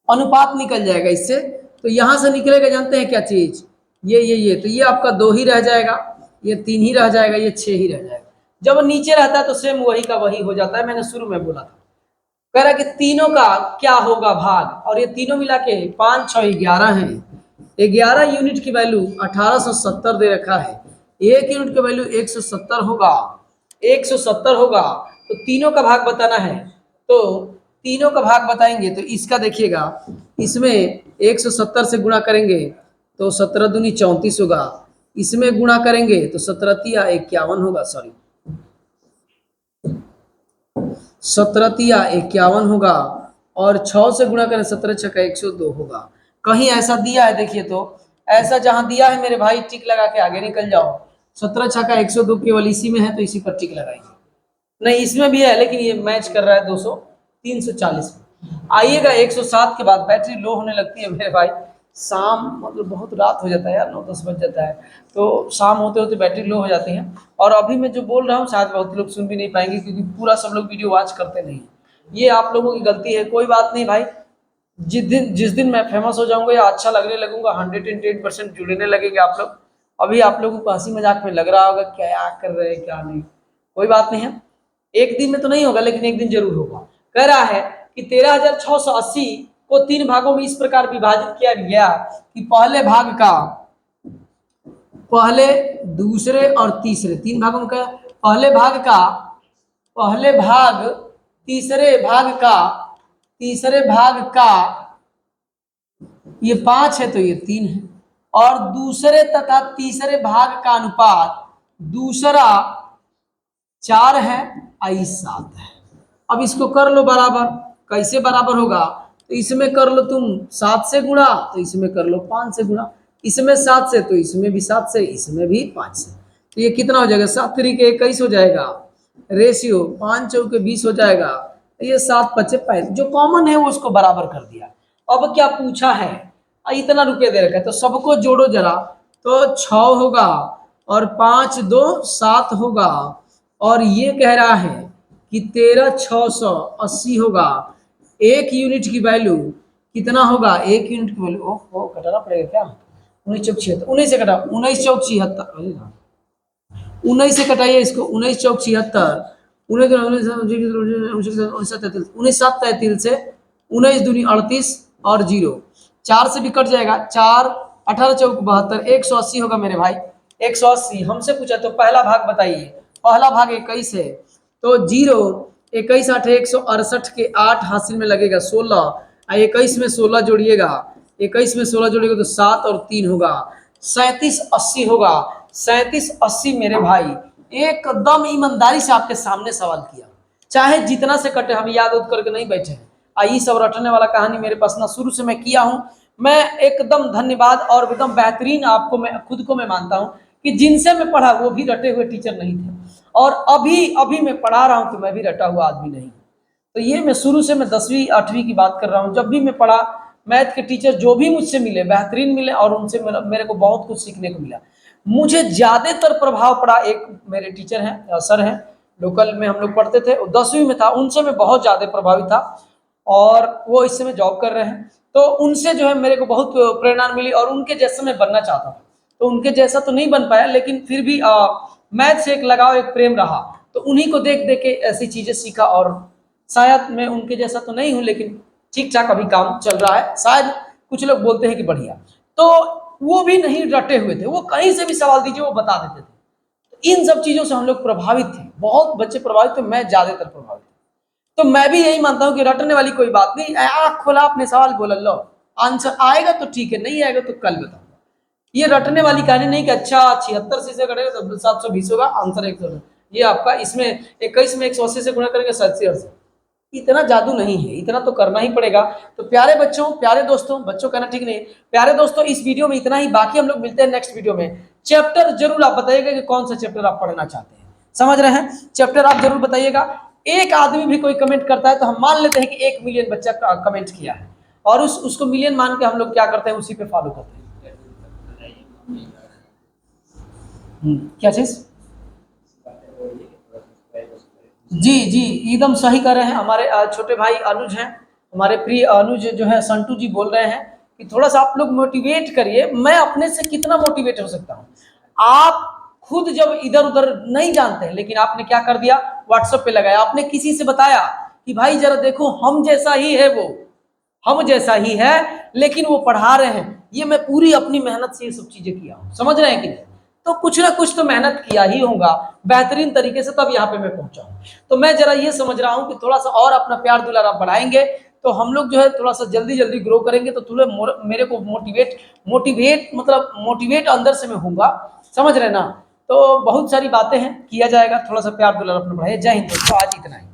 अनुपात निकल जाएगा इससे। तो यहां से निकलेगा, जानते हैं क्या चीज, ये तो ये आपका 2 ही रह जाएगा, ये 3 ही रह जाएगा, ये 6 ही रह जाएगा। जब नीचे रहता है तो सेम वही का वही हो जाता है, मैंने शुरू में बोला था। कह रहा है कि तीनों का क्या होगा भाग, और ये तीनों मिला के 5 6 11 है, 11 यूनिट की वैल्यू 1870 दे रखा है, 1 यूनिट की वैल्यू 170 होगा, 170 होगा, तो तीनों का भाग बताना है। तो तीनों का भाग बताएंगे तो इसका देखिएगा, इसमें 170 से गुणा करेंगे तो 17 दूनी 34 होगा, इसमें गुणा करेंगे तो 17 तिया 51 होगा, सॉरी 17 तिया 51 होगा, और 6 से गुणा करें 17 छक्का 102 होगा। कहीं ऐसा दिया है देखिए, तो ऐसा जहां दिया है मेरे भाई टिक लगा के आगे निकल जाओ। 17 छक्का 102 केवल इसी में है तो इसी पर टिक लगाएंगे, नहीं इसमें भी है लेकिन ये मैच कर रहा है 200 340 में। आइएगा 107 के बाद बैटरी लो होने लगती है मेरे भाई, शाम मतलब बहुत रात हो जाता है यार, 9-10 बज जाता है, तो शाम होते होते बैटरी लो हो जाती है। और अभी मैं जो बोल रहा हूँ शायद बहुत लोग सुन भी नहीं पाएंगे क्योंकि पूरा सब लोग वीडियो वॉच करते नहीं, ये आप लोगों की गलती है। कोई बात नहीं भाई, जिस दिन मैं फेमस हो जाऊंगा या अच्छा लगने लगूंगा 110% जुड़ने लगेंगे आप लोग। अभी आप लोगों को हंसी मजाक में लग रहा होगा क्या कर रहे हैं क्या नहीं, कोई बात नहीं है, एक दिन में तो नहीं होगा लेकिन एक दिन जरूर होगा। कह रहा है कि 13,680 को 3 भागों में इस प्रकार विभाजित किया गया कि पहले दूसरे और तीसरे 3 भागों में क्या, तीसरे भाग का ये 5 है तो ये 3 है, और दूसरे तथा तीसरे भाग का अनुपात दूसरा 4 है, आई 7 है। अब इसको कर लो बराबर, कैसे बराबर होगा, तो इसमें कर लो तुम 7 से गुणा, तो इसमें कर लो 5 से गुणा, इसमें 7 से तो इसमें भी 7 से, इसमें भी 5 से, तो ये कितना हो जाएगा 7 तरीके 21 हो जाएगा, रेशियो 5 चौके 20 हो जाएगा, ये 7 5 35 जो कॉमन है वो उसको बराबर कर दिया। अब क्या पूछा है, इतना रुपये दे रखा है तो सबको जोड़ो जरा, तो 6 होगा और 5 2 7 होगा, और ये कह रहा है कि 13,680 होगा। 1 यूनिट की वैल्यू कितना होगा, 1 यूनिट की वैल्यू ओ कटाना पड़ेगा क्या, 19 चौक 76, 19 से कटा 19 चौक 76, 19 से कटाइए इसको, 19 चौक 76, 19 7 33 से 19 दूनी 38 और 0 4 से भी कट जाएगा, 4 18 चौक 72, 180 होगा मेरे भाई, 180। हमसे पूछा तो पहला भाग बताइए, पहला भाग 21 है तो 0 21 8 168 के 8 हासिल में लगेगा 16, 21 में 16 जोड़िएगा, 21 में 16 जोड़िएगा तो 7 और 3 होगा, 37 80 होगा। 37 80 मेरे भाई एकदम ईमानदारी से आपके सामने सवाल किया, चाहे जितना से कटे, हम याद उद करके नहीं बैठे हैं। आई सब रटने वाला कहानी मेरे पास ना शुरू से मैं किया हूं, मैं एकदम धन्यवाद और एकदम बेहतरीन आपको मैं खुद को मैं मानता हूं कि जिनसे मैं पढ़ा वो भी रटे हुए टीचर नहीं थे, और अभी मैं पढ़ा रहा हूं तो मैं भी रटा हुआ आदमी नहीं। तो ये मैं शुरू से मैं 10वीं 8वीं की बात कर रहा हूँ, जब भी मैं पढ़ा मैथ के टीचर जो भी मुझसे मिले बेहतरीन मिले और उनसे मेरे को बहुत कुछ सीखने को मिला। मुझे ज़्यादातर प्रभाव पड़ा, एक मेरे टीचर हैं, सर हैं, लोकल में हम लोग पढ़ते थे, 10वीं में था, उनसे मैं बहुत ज़्यादा प्रभावित था और वो इस समय जॉब कर रहे हैं। तो उनसे जो है मेरे को बहुत प्रेरणा मिली और उनके जैसा मैं बनना चाहता था। तो उनके जैसा तो नहीं बन पाया, लेकिन फिर भी मैथ से एक लगाव, एक प्रेम रहा। तो उन्हीं को देख देख के ऐसी चीज़ें सीखा और शायद मैं उनके जैसा तो नहीं हूँ, लेकिन ठीक ठाक अभी काम चल रहा है। शायद कुछ लोग बोलते हैं कि बढ़िया। तो वो भी नहीं डटे हुए थे, वो कहीं से भी सवाल दीजिए वो बता देते थे। तो इन सब चीज़ों से हम लोग प्रभावित थे, बहुत बच्चे प्रभावित थे, मैं ज़्यादातर प्रभावित था। तो मैं भी यही मानता हूँ कि रटने वाली कोई बात नहीं, आँख खोला अपने सवाल बोला, लो आंसर आएगा तो ठीक है, नहीं आएगा तो कल बताऊंगा। ये रटने वाली कहानी नहीं कि अच्छा 76 से करेगा तो 720 होगा, आंसर 100। ये आपका इसमें 21 में 180 से गुणा करेंगे 780। इतना जादू नहीं है, इतना तो करना ही पड़ेगा। तो प्यारे बच्चों, प्यारे दोस्तों, बच्चों कहना ठीक नहीं है, प्यारे दोस्तों, इस वीडियो में इतना ही। बाकी हम लोग मिलते हैं नेक्स्ट वीडियो में। चैप्टर जरूर आप बताइएगा कि कौन सा चैप्टर आप पढ़ना चाहते हैं, समझ रहे हैं? चैप्टर आप जरूर बताइएगा। एक आदमी भी कोई कमेंट करता है तो हम मान लेते हैं कि 1 मिलियन बच्चा कमेंट किया है और उसको मिलियन मान के हम लोग क्या करते हैं, उसी पे फॉलो करते हैं। क्या चीज? जी जी, एकदम सही कर रहे हैं। हमारे छोटे भाई अनुज हैं, हमारे प्रिय अनुज जो है, संटू जी बोल रहे हैं कि थोड़ा सा आप लोग मोटिवेट करिए। मैं अपने से कितना मोटिवेट हो सकता हूँ? आप खुद जब इधर उधर नहीं जानते हैं, लेकिन आपने क्या कर दिया, व्हाट्सएप पे लगाया, आपने किसी से बताया कि भाई जरा देखो हम जैसा ही है, वो हम जैसा ही है, लेकिन वो पढ़ा रहे हैं। ये मैं पूरी अपनी मेहनत से ये सब चीजें किया हूँ, समझ रहे हैं कि नहीं? तो कुछ ना कुछ तो मेहनत किया ही होगा बेहतरीन तरीके से, तब यहाँ पे मैं पहुंचा हूँ। तो मैं जरा ये समझ रहा हूँ कि थोड़ा सा और अपना प्यार दुलार आप बढ़ाएंगे तो हम लोग जो है थोड़ा सा जल्दी जल्दी ग्रो करेंगे। तो थोड़े मेरे को मोटिवेट मतलब मोटिवेट अंदर से मैं होऊंगा, समझ रहे ना? तो बहुत सारी बातें हैं, किया जाएगा, थोड़ा सा प्यार दुलार अपना बढ़ाइए। जय हिंद दोस्तों, आज इतना ही।